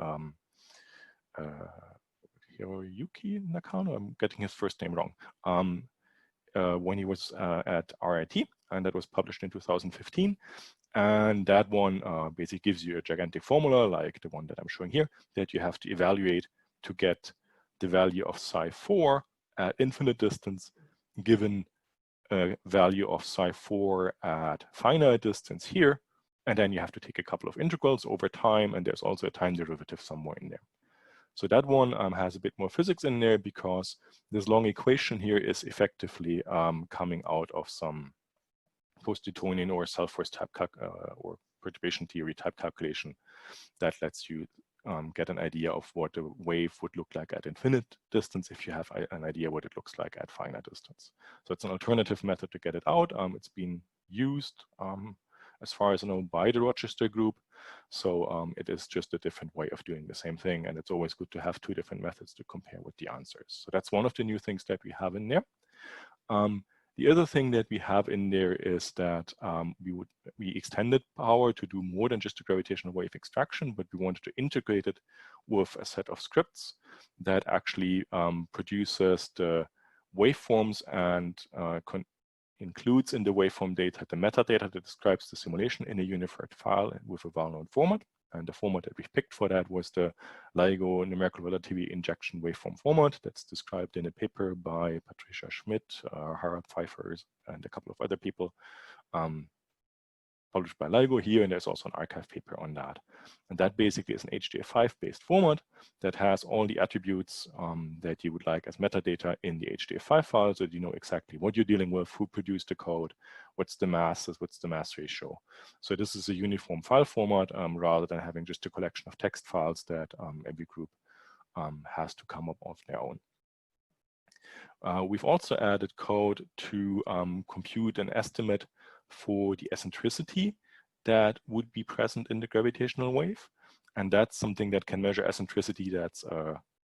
Hiroyuki Nakano. I'm getting his first name wrong. When he was at RIT, and that was published in 2015. And that one basically gives you a gigantic formula like the one that I'm showing here that you have to evaluate to get the value of psi4 at infinite distance given a value of psi4 at finite distance here. And then you have to take a couple of integrals over time, and there's also a time derivative somewhere in there. So that one has a bit more physics in there because this long equation here is effectively coming out of some post-Newtonian or self-force type or perturbation theory type calculation that lets you get an idea of what the wave would look like at infinite distance if you have an idea what it looks like at finite distance. So it's an alternative method to get it out. It's been used, as far as I know, by the Rochester group. So it is just a different way of doing the same thing. And it's always good to have two different methods to compare with the answers. So that's one of the new things that we have in there. The other thing that we have in there is that we extended power to do more than just a gravitational wave extraction, but we wanted to integrate it with a set of scripts that actually produces the waveforms and includes in the waveform data the metadata that describes the simulation in a unified file with a well-known format. And the format that we picked for that was the LIGO numerical relativity injection waveform format that's described in a paper by Patricia Schmidt, Harald Pfeiffer, and a couple of other people, published by LIGO here, and there's also an archive paper on that. And that basically is an HDF5-based format that has all the attributes that you would like as metadata in the HDF5 file, so that you know exactly what you're dealing with, who produced the code, what's the masses, what's the mass ratio. So this is a uniform file format rather than having just a collection of text files that every group has to come up of their own. We've also added code to compute an estimate for the eccentricity that would be present in the gravitational wave. And that's something that can measure eccentricity that's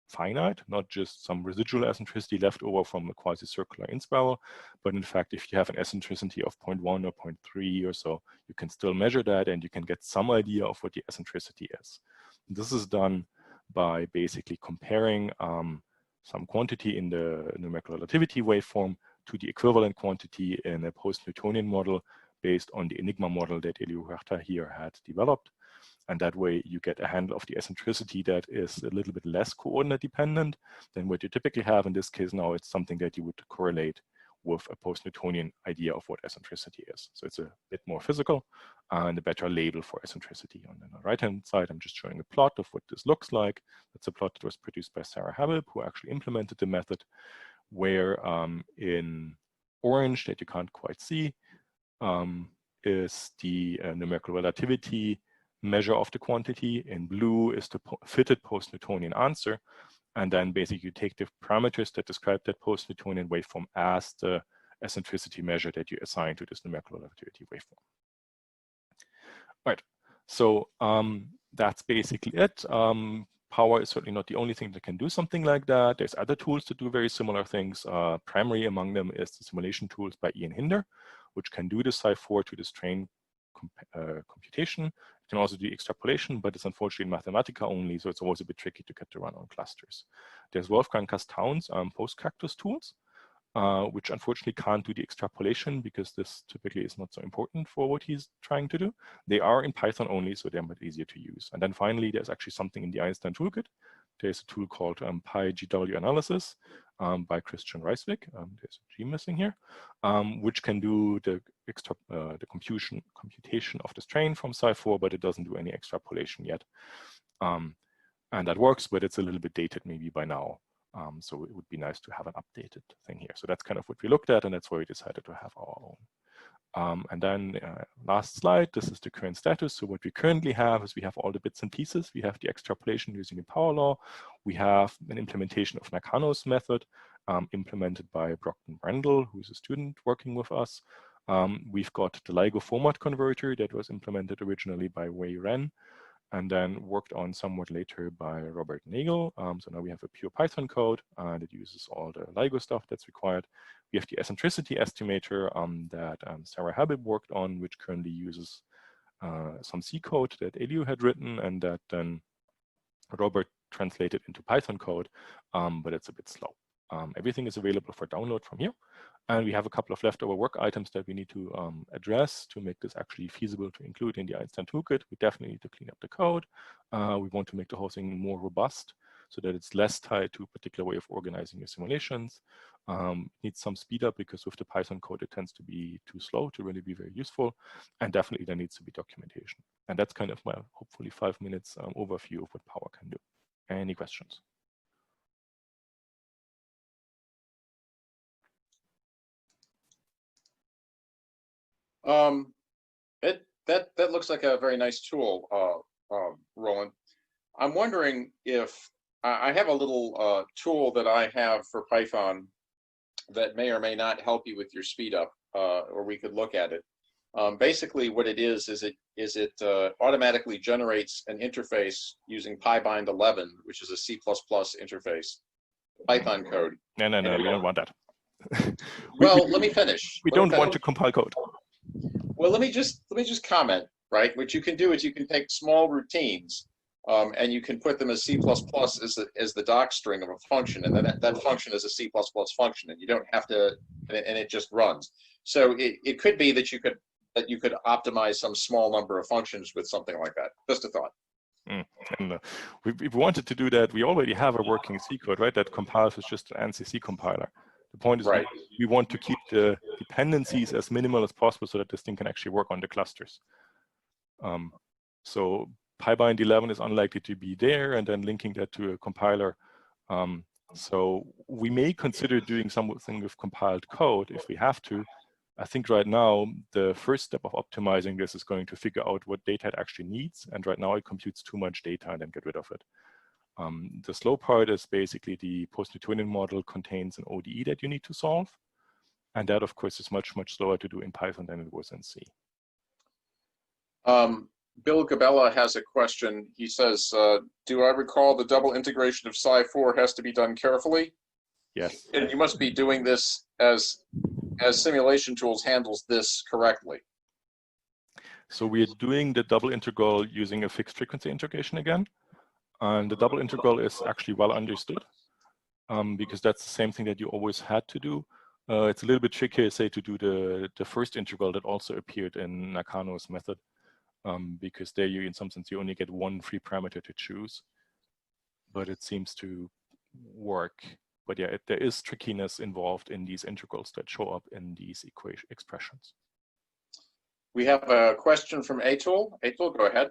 finite, not just some residual eccentricity left over from a quasi-circular inspiral, but in fact, if you have an eccentricity of 0.1 or 0.3 or so, you can still measure that and you can get some idea of what the eccentricity is. This is done by basically comparing some quantity in the numerical relativity waveform to the equivalent quantity in a post-Newtonian model based on the Enigma model that Elio Huerta here had developed. And that way you get a handle of the eccentricity that is a little bit less coordinate dependent than what you typically have. In this case now, it's something that you would correlate with a post-Newtonian idea of what eccentricity is. So it's a bit more physical and a better label for eccentricity. On the right-hand side, I'm just showing a plot of what this looks like. That's a plot that was produced by Sarah Habib, who actually implemented the method, where in orange that you can't quite see is the numerical relativity measure of the quantity. In blue is the fitted post-Newtonian answer. And then basically you take the parameters that describe that post-Newtonian waveform as the eccentricity measure that you assign to this numerical relativity waveform. Right, so that's basically it. Power is certainly not the only thing that can do something like that. There's other tools to do very similar things. Primary among them is the simulation tools by Ian Hinder, which can do the psi4 to the strain computation. It can also do extrapolation, but it's unfortunately in Mathematica only, so it's always a bit tricky to get to run on clusters. There's Wolfgang Kastaun's post-cactus tools, which unfortunately can't do the extrapolation because this typically is not so important for what he's trying to do. They are in Python only, so they're much easier to use. And then finally, there's actually something in the Einstein Toolkit. There's a tool called PyGW analysis by Christian Reiswig. There's a G missing here, which can do the computation of the strain from psi4, but it doesn't do any extrapolation yet. And that works, but it's a little bit dated maybe by now. So it would be nice to have an updated thing here. So that's kind of what we looked at, and that's why we decided to have our own. And then last slide, this is the current status. So what we currently have is we have all the bits and pieces. We have the extrapolation using the power law. We have an implementation of Nakano's method implemented by Brockton Brendel, who's a student working with us. We've got the LIGO format converter that was implemented originally by Wei Ren, and then worked on somewhat later by Robert Nagel. So now we have a pure Python code that uses all the LIGO stuff that's required. We have the eccentricity estimator that Sarah Habib worked on, which currently uses some C code that Elio had written and that then Robert translated into Python code, but it's a bit slow. Everything is available for download from here. And we have a couple of leftover work items that we need to address to make this actually feasible to include in the Einstein Toolkit. We definitely need to clean up the code. We want to make the whole thing more robust so that it's less tied to a particular way of organizing your simulations. Needs some speed up because with the Python code, it tends to be too slow to really be very useful. And definitely there needs to be documentation. And that's kind of my hopefully 5 minutes overview of what Power can do. Any questions? That looks like a very nice tool, Roland. I'm wondering if I have a little tool that I have for Python that may or may not help you with your speed up, or we could look at it. Basically, what it is it automatically generates an interface using PyBind 11, which is a C++ interface, Python code. No, we don't want that. Well, let me finish. We don't want to compile code. Well, let me just comment, right? What you can do is you can take small routines and you can put them as C++ as the doc string of a function, and then that function is a C++ function, and you don't have to, and it just runs. So it could be that you could optimize some small number of functions with something like that. Just a thought. And if we wanted to do that, we already have a working C code, right? That compiles with just an ANSI C compiler. The point is, right, we want to keep the dependencies as minimal as possible so that this thing can actually work on the clusters. So PyBind 11 is unlikely to be there, and then linking that to a compiler. So we may consider doing something with compiled code if we have to. I think right now, the first step of optimizing this is going to figure out what data it actually needs. And right now it computes too much data and then get rid of it. The slow part is basically the post-Newtonian model contains an ODE that you need to solve. And that, of course, is much, much slower to do in Python than it was in C. Bill Gabella has a question. He says, do I recall the double integration of Psi4 has to be done carefully? Yes. And you must be doing this as simulation tools handles this correctly. So we're doing the double integral using a fixed frequency integration again. And the double integral is actually well understood because that's the same thing that you always had to do. It's a little bit trickier, say, to do the first integral that also appeared in Nakano's method because there you, in some sense, you only get one free parameter to choose. But it seems to work. But yeah, there is trickiness involved in these integrals that show up in these expressions. We have a question from Atul. Atul, go ahead.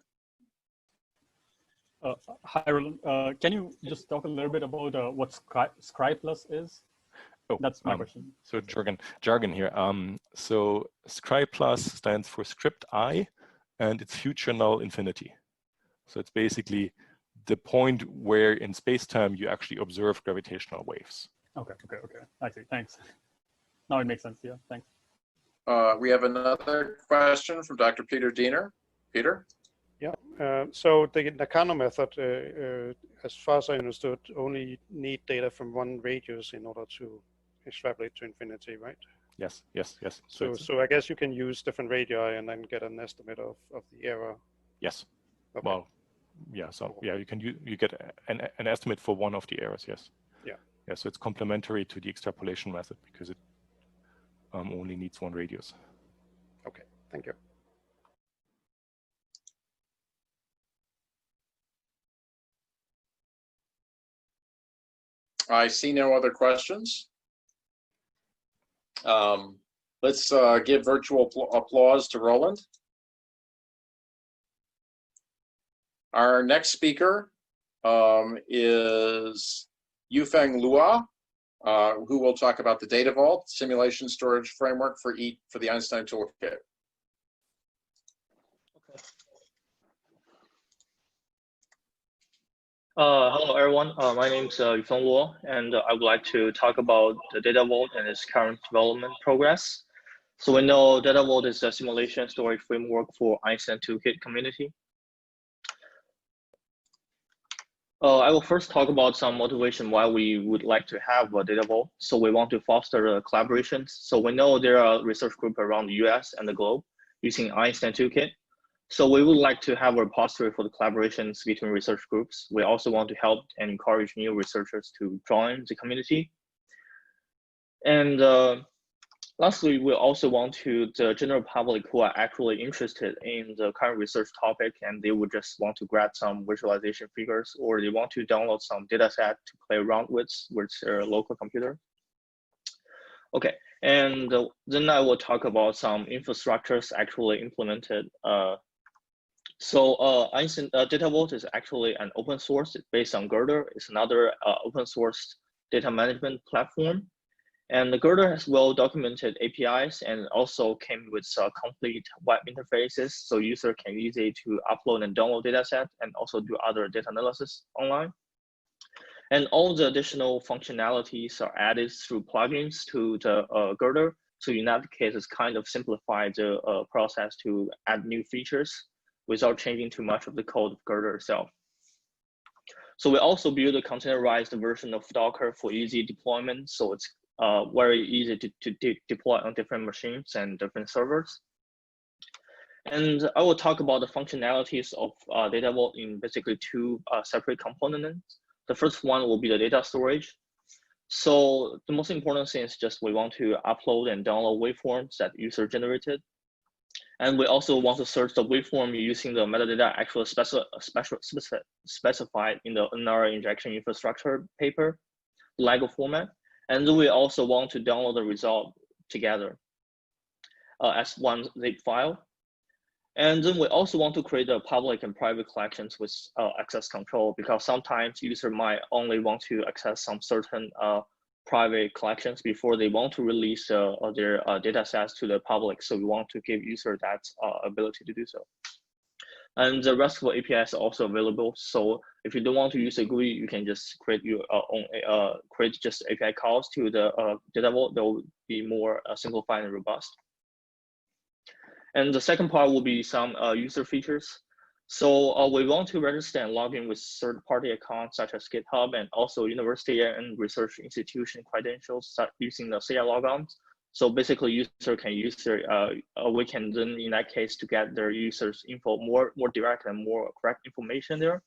Hi, Roland. Can you just talk a little bit about what Scry Plus is? Oh, that's my question. So jargon here. So Scry Plus stands for script I, and it's future null infinity. So it's basically the point where in space-time you actually observe gravitational waves. Okay. I see. Thanks. Now it makes sense. Yeah, thanks. We have another question from Dr. Peter Diener. Peter? Yeah, so the Nakano method, as far as I understood, only need data from one radius in order to extrapolate to infinity, right? Yes. So I guess you can use different radii and then get an estimate of the error. Yes. Okay. Well, yeah. So yeah, you get an estimate for one of the errors. Yes. Yeah. Yeah. So it's complementary to the extrapolation method because it only needs one radius. Okay. Thank you. I see no other questions. Let's give virtual applause to Roland. Our next speaker is Yufeng Lua, who will talk about the Data Vault simulation storage framework for the Einstein Toolkit. Hello, everyone. My name is Yufeng Luo, and I would like to talk about the Data Vault and its current development progress. So we know Data Vault is a simulation storage framework for Einstein Toolkit community. I will first talk about some motivation why we would like to have a Data Vault. So we want to foster collaborations. So we know there are research groups around the US and the globe using Einstein Toolkit. So we would like to have a repository for the collaborations between research groups. We also want to help and encourage new researchers to join the community. And lastly, we also want to the general public who are actually interested in the current research topic and they would just want to grab some visualization figures or they want to download some data set to play around with their local computer. Okay, and then I will talk about some infrastructures actually implemented. Einstein Data Vault is actually an open source based on Girder. It's another open source data management platform. And the Girder has well documented APIs and also came with complete web interfaces. So user can easily to upload and download data set and also do other data analysis online. And all the additional functionalities are added through plugins to the Girder. So in that case, it's kind of simplified the process to add new features without changing too much of the code of Girder itself. So we also build a containerized version of Docker for easy deployment. So it's very easy to deploy on different machines and different servers. And I will talk about the functionalities of Data Vault in basically two separate components. The first one will be the data storage. So the most important thing is just we want to upload and download waveforms that user generated. And we also want to search the waveform using the metadata actually specified in the NR injection infrastructure paper, LEGO format. And then we also want to download the result together as one zip file. And then we also want to create a public and private collections with access control because sometimes user might only want to access some certain private collections before they want to release their data sets to the public. So we want to give user that ability to do so. And the RESTful APIs are also available. So if you don't want to use a GUI, you can just create your own, create just API calls to the Data Vault that will be more simplified and robust. And the second part will be some user features. So we want to register and log in with third-party accounts such as GitHub and also university and research institution credentials using the CI logons. So basically, user can use their, we can then in that case to get their users info more direct and more correct information there.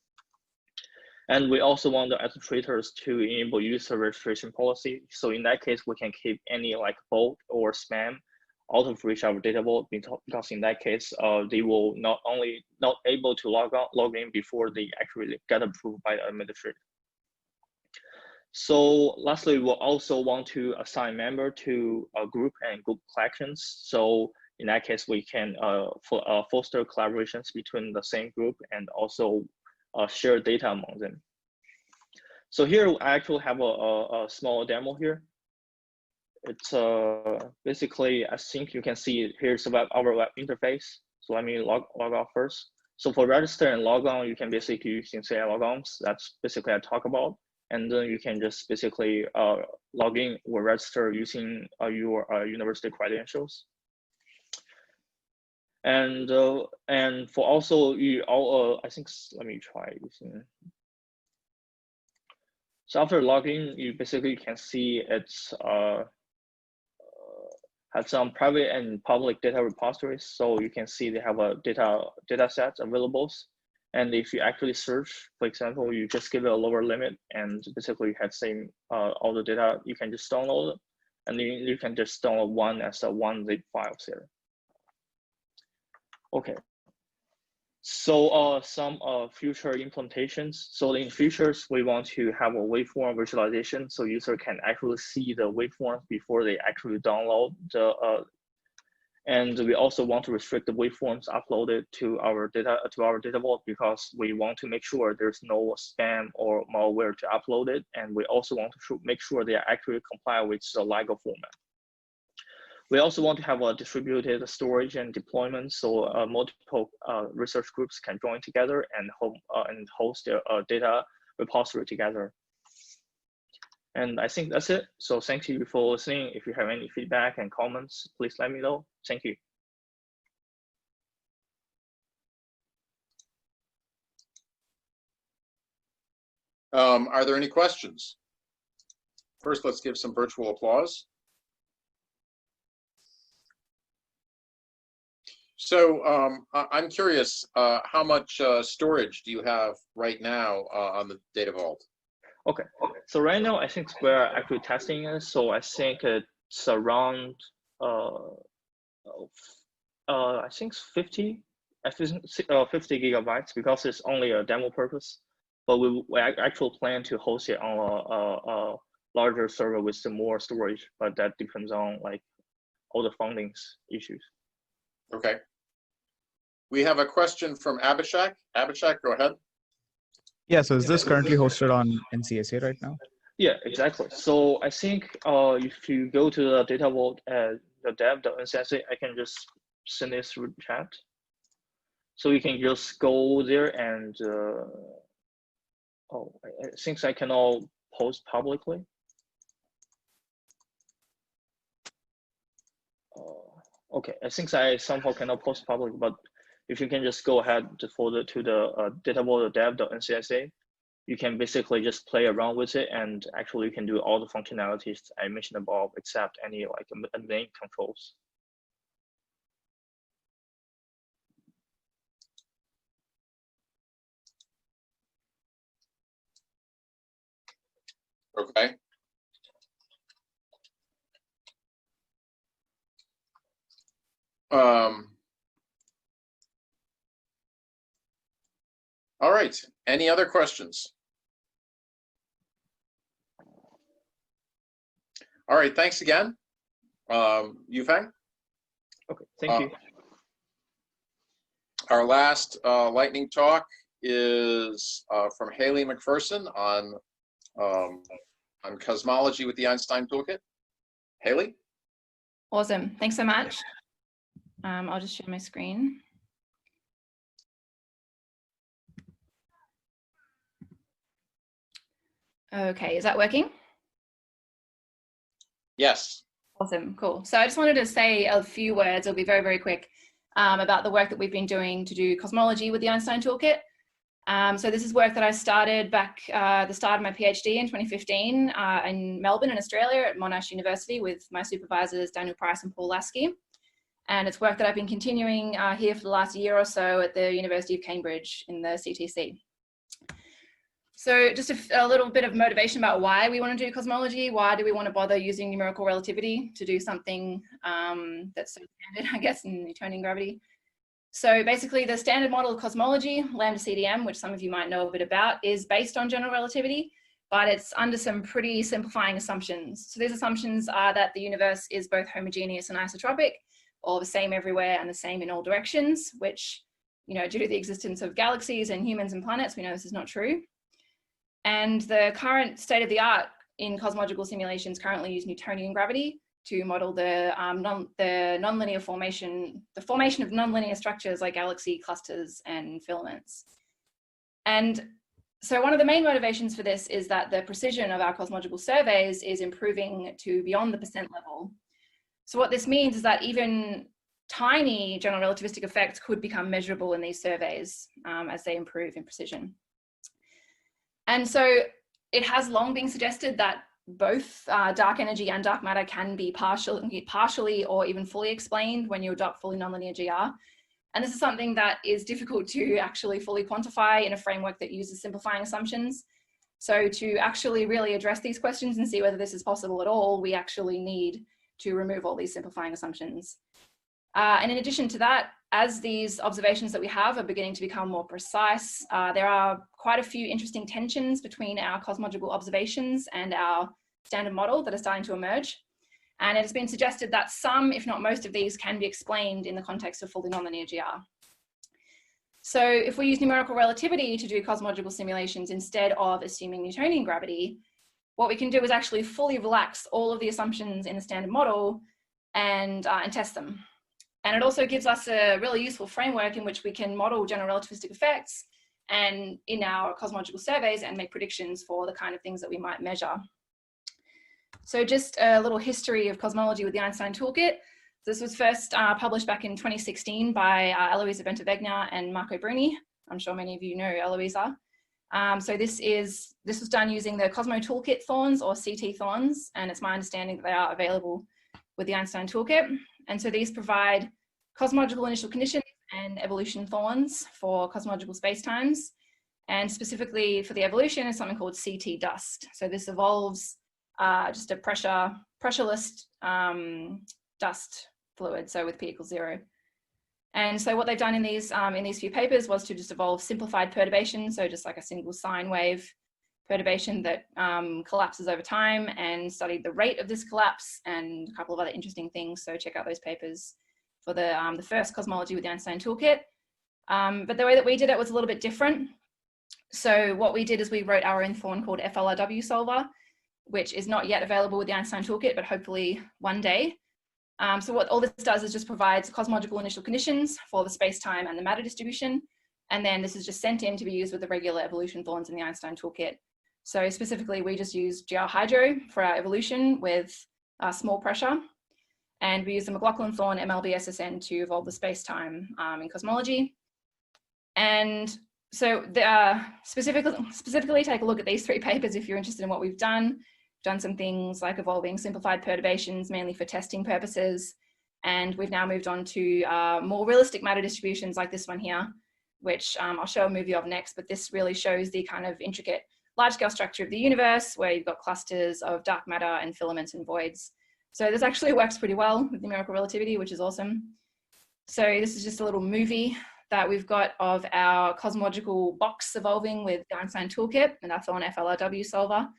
And we also want the administrators to enable user registration policy. So in that case, we can keep any like bot or spam out of reach our Data Vault because in that case, they will not able to log in before they actually get approved by the administrator. So lastly, we'll also want to assign member to a group and group collections. So in that case, we can foster collaborations between the same group and also share data among them. So here I actually have a small demo here. It's basically, I think you can see here's our web interface. So let me log off first. So for register and log on, you can basically use CI logons. That's basically I talk about. And then you can just basically log in or register using your university credentials. And for also you all, I think let me try using. So after logging, you basically can see it's have some private and public data repositories. So you can see they have a data sets available. And if you actually search, for example, you just give it a lower limit and basically you have same all the data, you can just download it. And then you can just download one as a one zip file here. Okay. So some future implementations. So in futures, we want to have a waveform visualization so user can actually see the waveforms before they actually download the. And we also want to restrict the waveforms uploaded to our Data Vault because we want to make sure there's no spam or malware to upload it. And we also want to make sure they are actually comply with the LEGO format. We also want to have a distributed storage and deployment so multiple research groups can join together and host their data repository together. And I think that's it. So thank you for listening. If you have any feedback and comments, please let me know. Thank you. Are there any questions? First, let's give some virtual applause. So I'm curious, how much storage do you have right now on the Data Vault? Okay, so right now I think we're actually testing it. So I think it's around I think 50 gigabytes because it's only a demo purpose. But we actually plan to host it on a larger server with some more storage. But that depends on like all the fundings issues. Okay. We have a question from Abhishek. Abhishek, go ahead. Yeah, so is this currently hosted on NCSA right now? Yeah, exactly. So I think if you go to the data vault at the dev.ncsa, I can just send this through chat. So you can just go there and, I think I can all post publicly. Okay, I think I somehow cannot post public, but if you can just go ahead to folder to the data vault dev.ncsa, you can basically just play around with it, and actually you can do all the functionalities I mentioned above, except any like admin controls. Okay. All right. Any other questions? All right. Thanks again, Yufeng. Okay. Thank you. Our last lightning talk is from Haley McPherson on cosmology with the Einstein Toolkit. Haley? Awesome. Thanks so much. I'll just share my screen. Okay, is that working? Yes. Awesome, cool. So I just wanted to say a few words, it'll be very, very quick, about the work that we've been doing to do cosmology with the Einstein Toolkit. So this is work that I started back at the start of my PhD in 2015 in Melbourne in Australia at Monash University with my supervisors Daniel Price and Paul Lasky. And it's work that I've been continuing here for the last year or so at the University of Cambridge in the CTC. So just a little bit of motivation about why we want to do cosmology. Why do we want to bother using numerical relativity to do something that's so standard, I guess, in Newtonian gravity? So basically the standard model of cosmology, lambda CDM, which some of you might know a bit about, is based on general relativity, but it's under some pretty simplifying assumptions. So these assumptions are that the universe is both homogeneous and isotropic, or the same everywhere and the same in all directions, which, you know, due to the existence of galaxies and humans and planets, we know this is not true. And the current state of the art in cosmological simulations currently use Newtonian gravity to model the nonlinear formation, the formation of nonlinear structures like galaxy clusters and filaments. And so one of the main motivations for this is that the precision of our cosmological surveys is improving to beyond the percent level. So what this means is that even tiny general relativistic effects could become measurable in these surveys as they improve in precision. And so it has long been suggested that both dark energy and dark matter can be partially or even fully explained when you adopt fully nonlinear GR. And this is something that is difficult to actually fully quantify in a framework that uses simplifying assumptions. So to actually really address these questions and see whether this is possible at all, we actually need to remove all these simplifying assumptions. And in addition to that, as these observations that we have are beginning to become more precise, there are quite a few interesting tensions between our cosmological observations and our standard model that are starting to emerge. And it has been suggested that some, if not most of these, can be explained in the context of fully nonlinear GR. So if we use numerical relativity to do cosmological simulations instead of assuming Newtonian gravity, what we can do is actually fully relax all of the assumptions in the standard model and test them. And it also gives us a really useful framework in which we can model general relativistic effects and in our cosmological surveys and make predictions for the kind of things that we might measure. So just a little history of cosmology with the Einstein Toolkit. This was first published back in 2016 by Eloisa Bentavegna and Marco Bruni. I'm sure many of you know Eloisa. So this was done using the Cosmo Toolkit thorns, or CT thorns, and it's my understanding that they are available with the Einstein Toolkit. And so these provide cosmological initial conditions and evolution thorns for cosmological spacetimes. And specifically for the evolution is something called CT dust. So this involves just a pressureless dust fluid, so with P equals 0. And so what they've done in these few papers was to just evolve simplified perturbation, so just like a single sine wave perturbation that collapses over time, and studied the rate of this collapse and a couple of other interesting things. So check out those papers for the first cosmology with the Einstein Toolkit. But the way that we did it was a little bit different. So what we did is we wrote our own Thorn called FLRW solver, which is not yet available with the Einstein Toolkit, but hopefully one day. So what all this does is just provides cosmological initial conditions for the space-time and the matter distribution. And then this is just sent in to be used with the regular evolution thorns in the Einstein Toolkit. So specifically, we just use GR hydro for our evolution with small pressure. And we use the McLaughlin thorn MLB SSN to evolve the space-time in cosmology. And so specifically take a look at these 3 papers if you're interested in what we've done. We've done some things like evolving simplified perturbations, mainly for testing purposes. And we've now moved on to more realistic matter distributions like this one here, which I'll show a movie of next, but this really shows the kind of intricate large-scale structure of the universe where you've got clusters of dark matter and filaments and voids. So this actually works pretty well with numerical relativity, which is awesome. So this is just a little movie that we've got of our cosmological box evolving with the Einstein Toolkit and our Thorn FLRW solver.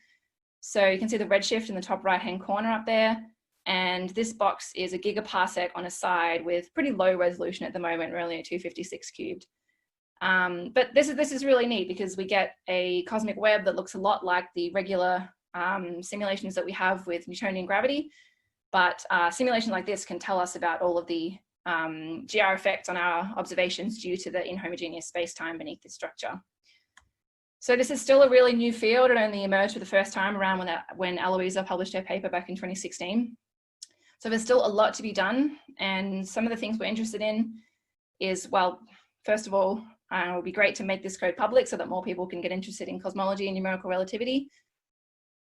So you can see the redshift in the top right-hand corner up there. And this box is a gigaparsec on a side with pretty low resolution at the moment. We're only at 256 cubed. But this is really neat because we get a cosmic web that looks a lot like the regular simulations that we have with Newtonian gravity. But simulations like this can tell us about all of the GR effects on our observations due to the inhomogeneous space-time beneath this structure. So this is still a really new field. It only emerged for the first time around when Eloisa published her paper back in 2016. So there's still a lot to be done. And some of the things we're interested in is, well, first of all, it would be great to make this code public so that more people can get interested in cosmology and numerical relativity.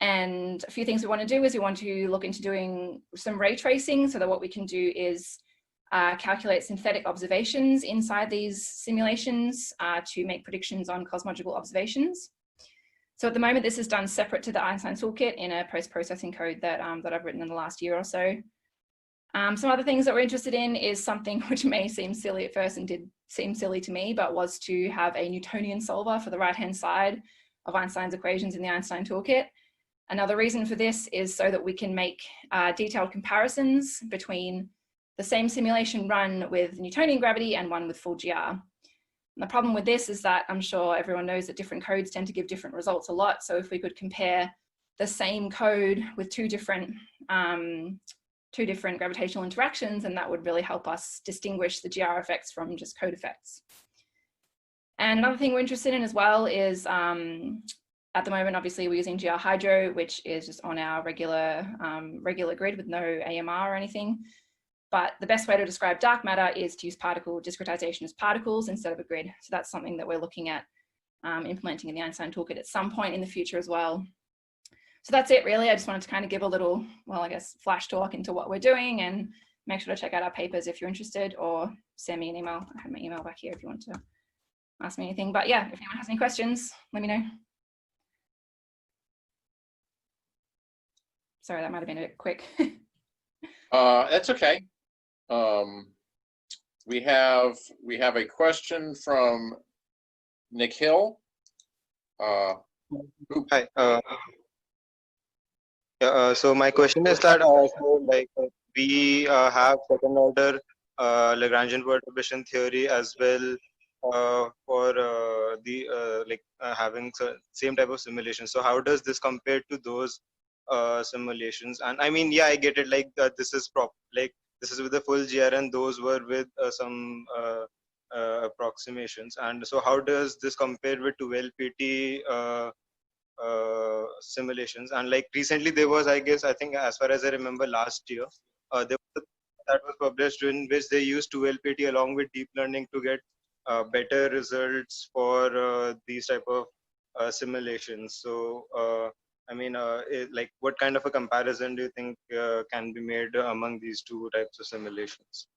And a few things we want to do is we want to look into doing some ray tracing so that what we can do is calculate synthetic observations inside these simulations to make predictions on cosmological observations. So at the moment, this is done separate to the Einstein Toolkit in a post-processing code that I've written in the last year or so. Some other things that we're interested in is something which may seem silly at first and did seem silly to me, but was to have a Newtonian solver for the right-hand side of Einstein's equations in the Einstein Toolkit. Another reason for this is so that we can make detailed comparisons between the same simulation run with Newtonian gravity and one with full GR. And the problem with this is that I'm sure everyone knows that different codes tend to give different results a lot. So if we could compare the same code with two different gravitational interactions, and that would really help us distinguish the GR effects from just code effects. And another thing we're interested in as well is at the moment, obviously we're using GR hydro, which is just on our regular grid with no AMR or anything. But the best way to describe dark matter is to use particle discretization as particles instead of a grid. So that's something that we're looking at implementing in the Einstein Toolkit at some point in the future as well. So that's it really. I just wanted to kind of give a little, well, I guess, flash talk into what we're doing, and make sure to check out our papers if you're interested, or send me an email. I have my email back here if you want to ask me anything. But yeah, if anyone has any questions, let me know. Sorry, that might have been a bit quick. That's okay. We have a question from Nikhil. Hi. So my question is that we have second order Lagrangian perturbation theory as well for having same type of simulation. So how does this compare to those simulations? And I mean, yeah, I get it. Like this is this is with the full GR, and those were with some approximations. And so how does this compare with 12PT simulations? And like recently there was, I think as far as I remember last year, there was that was published in which they used 12PT along with deep learning to get better results for these type of simulations. So I mean, like what kind of a comparison do you think can be made among these two types of simulations?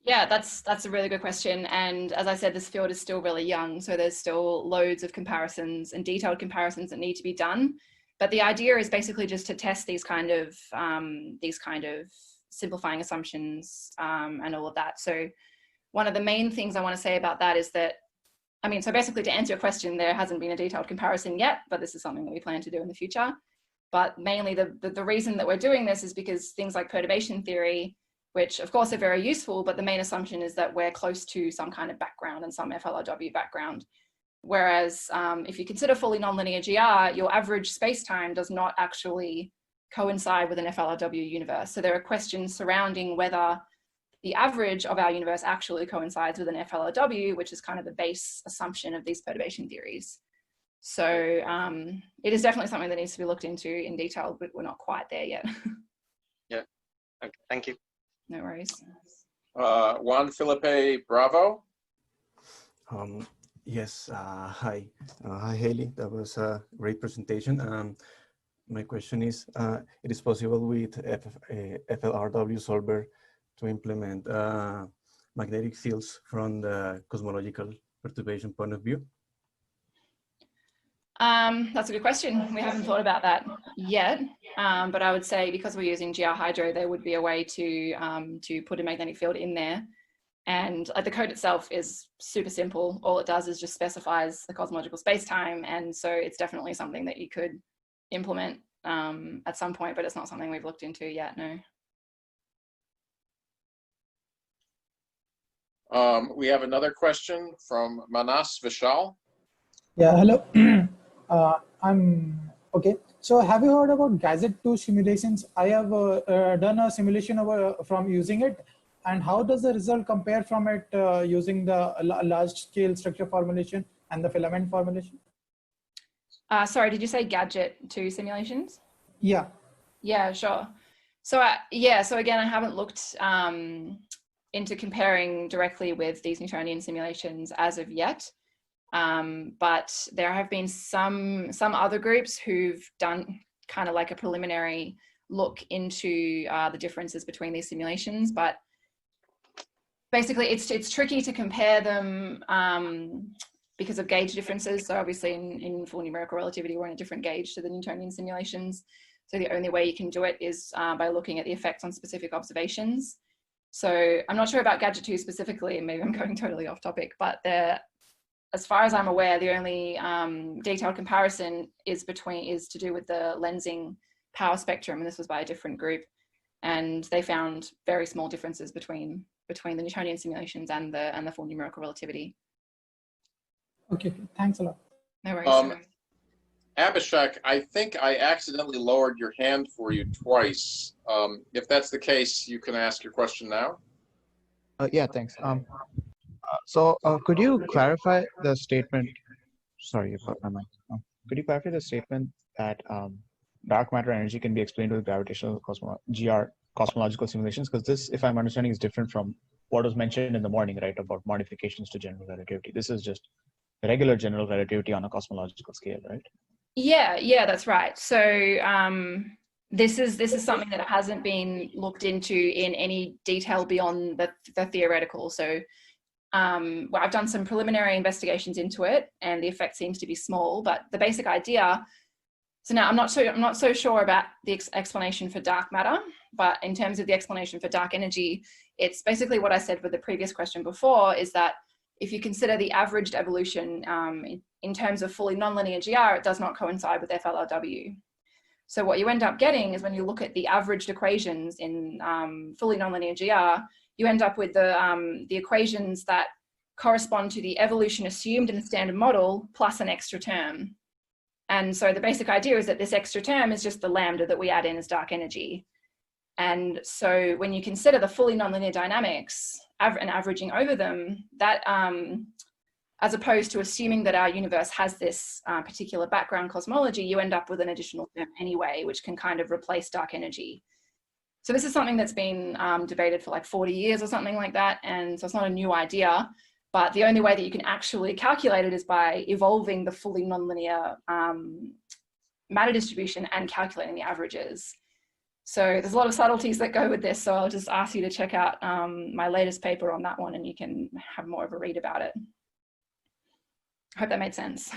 Yeah, that's a really good question. And as I said, this field is still really young, so there's still loads of comparisons and detailed comparisons that need to be done. But the idea is basically just to test these kind of simplifying assumptions and all of that. So one of the main things I want to say about that is that, I mean, so basically to answer your question, there hasn't been a detailed comparison yet, but this is something that we plan to do in the future. But mainly the reason that we're doing this is because things like perturbation theory, which of course are very useful, but the main assumption is that we're close to some kind of background and some FLRW background. Whereas if you consider fully nonlinear GR, your average space-time does not actually coincide with an FLRW universe. So there are questions surrounding whether the average of our universe actually coincides with an FLRW, which is kind of the base assumption of these perturbation theories. So it is definitely something that needs to be looked into in detail, but we're not quite there yet. Yeah, okay, thank you. No worries. Juan Felipe Bravo. Yes, hi. Hi, Haley. That was a great presentation. My question is, it is possible with FLRW solver to implement magnetic fields from the cosmological perturbation point of view? That's a good question. We haven't thought about that yet, but I would say because we're using GR Hydro, there would be a way to put a magnetic field in there. And the code itself is super simple. All it does is just specifies the cosmological space-time. And so it's definitely something that you could implement at some point, but it's not something we've looked into yet, no. We have another question from Manas Vishal. Yeah, hello. I'm okay. So have you heard about Gadget 2 simulations? I have done a simulation from using it. And how does the result compare from it using the large scale structure formulation and the filament formulation? Sorry, did you say Gadget 2 simulations? Yeah. Yeah, sure. So yeah, so again, I haven't looked into comparing directly with these Newtonian simulations as of yet. But there have been some other groups who've done kind of like a preliminary look into the differences between these simulations, but basically it's tricky to compare them because of gauge differences. So obviously in full numerical relativity, we're in a different gauge to the Newtonian simulations. So the only way you can do it is by looking at the effects on specific observations. So I'm not sure about Gadget 2 specifically, and maybe I'm going totally off topic, but as far as I'm aware, the only detailed comparison is to do with the lensing power spectrum, and this was by a different group, and they found very small differences between the Newtonian simulations and the full numerical relativity. Okay, thanks a lot. No worries. Abhishek, I think I accidentally lowered your hand for you twice. If that's the case, you can ask your question now. Yeah, thanks. So could you clarify the statement? Sorry about my mic. Could you clarify the statement that dark matter energy can be explained with gravitational GR cosmological simulations? Because this, if I'm understanding, is different from what was mentioned in the morning, right, about modifications to general relativity. This is just regular general relativity on a cosmological scale, right? Yeah, that's right. So this is something that hasn't been looked into in any detail beyond the theoretical. So well, I've done some preliminary investigations into it, and the effect seems to be small. But the basic idea. So now I'm not so sure about the explanation for dark matter, but in terms of the explanation for dark energy, it's basically what I said with the previous question before, is that if you consider the averaged evolution in terms of fully nonlinear GR, it does not coincide with FLRW. So what you end up getting is when you look at the averaged equations in fully nonlinear GR, you end up with the equations that correspond to the evolution assumed in the standard model plus an extra term. And so the basic idea is that this extra term is just the lambda that we add in as dark energy. And so when you consider the fully nonlinear dynamics and averaging over them, that as opposed to assuming that our universe has this particular background cosmology, you end up with an additional term anyway, which can kind of replace dark energy. So this is something that's been debated for like 40 years or something like that. And so it's not a new idea, but the only way that you can actually calculate it is by evolving the fully nonlinear matter distribution and calculating the averages. So there's a lot of subtleties that go with this. So I'll just ask you to check out my latest paper on that one, and you can have more of a read about it. I hope that made sense.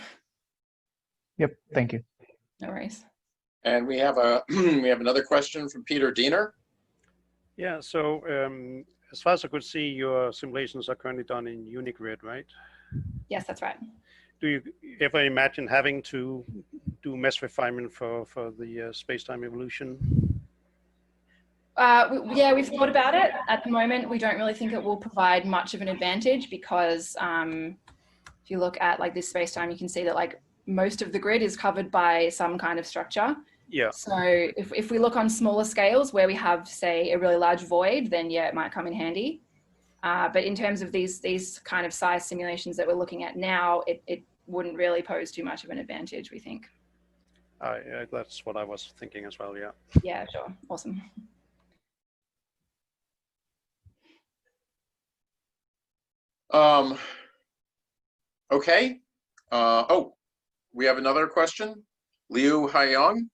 Yep, thank you. No worries. And we have we have another question from Peter Diener. Yeah, so as far as I could see, your simulations are currently done in Unicred, right? Yes, that's right. Do you ever imagine having to do mesh refinement for the space-time evolution? Yeah, we've thought about it. At the moment, we don't really think it will provide much of an advantage because if you look at like this space-time, you can see that like most of the grid is covered by some kind of structure. Yeah. So if we look on smaller scales where we have, say, a really large void, then yeah, it might come in handy. But in terms of these kind of size simulations that we're looking at now, it wouldn't really pose too much of an advantage, we think. That's what I was thinking as well, yeah. Yeah, sure. Awesome. Okay. Oh, we have another question. Liu Haiyang.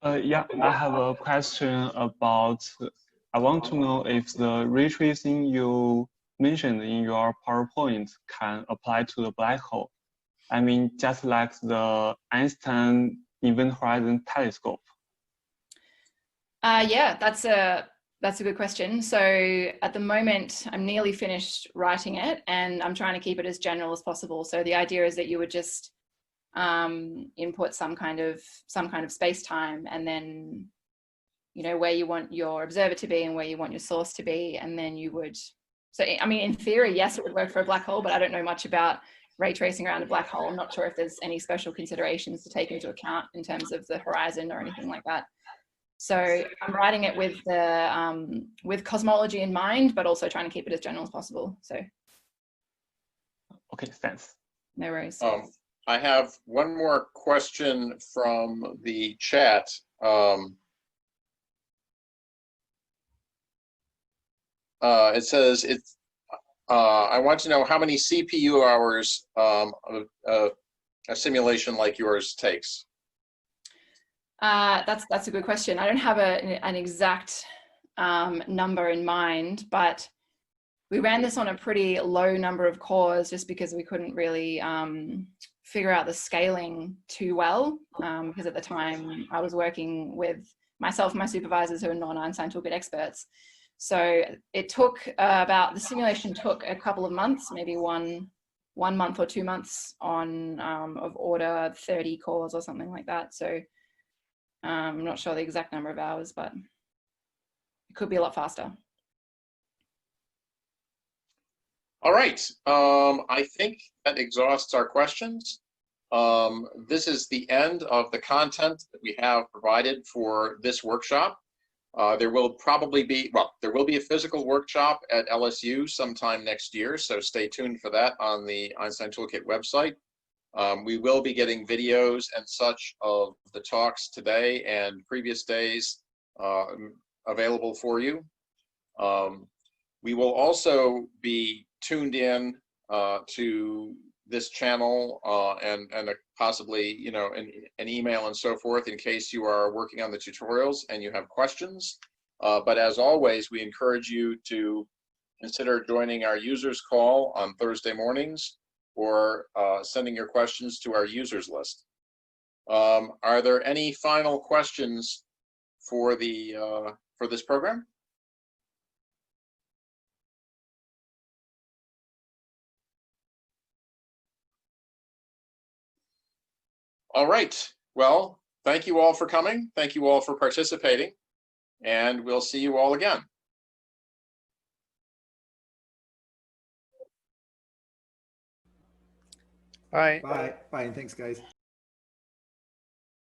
Yeah, I have a question about, I want to know if the ray tracing you mentioned in your PowerPoint can apply to the black hole. I mean, just like the Einstein Event Horizon Telescope. Yeah, that's a good question. So at the moment, I'm nearly finished writing it, and I'm trying to keep it as general as possible. So the idea is that you would just input some kind of space-time, and then where you want your observer to be and where you want your source to be, and then you would. So I mean, in theory, yes, it would work for a black hole, but I don't know much about ray tracing around a black hole. I'm not sure if there's any special considerations to take into account in terms of the horizon or anything like that. So I'm writing it with cosmology in mind, but also trying to keep it as general as possible. So. Okay, thanks. No worries. I have one more question from the chat. It says, I want to know how many CPU hours a simulation like yours takes. That's a good question. I don't have an exact number in mind, but we ran this on a pretty low number of cores just because we couldn't really figure out the scaling too well, because at the time I was working with myself and my supervisors who are non-Einstein Toolkit experts. So it took the simulation took a couple of months, maybe one month or 2 months on of order 30 cores or something like that. So I'm not sure the exact number of hours, but it could be a lot faster. All right, I think that exhausts our questions. This is the end of the content that we have provided for this workshop. There will probably be, there will be a physical workshop at LSU sometime next year, so stay tuned for that on the Einstein Toolkit website. We will be getting videos and such of the talks today and previous days available for you. We will also be tuned in to this channel and possibly an email and so forth in case you are working on the tutorials and you have questions. But as always, we encourage you to consider joining our users call on Thursday mornings or sending your questions to our users list. Are there any final questions for this program? All right. Well, thank you all for coming. Thank you all for participating, and we'll see you all again. Bye. Bye. Bye. And thanks, guys.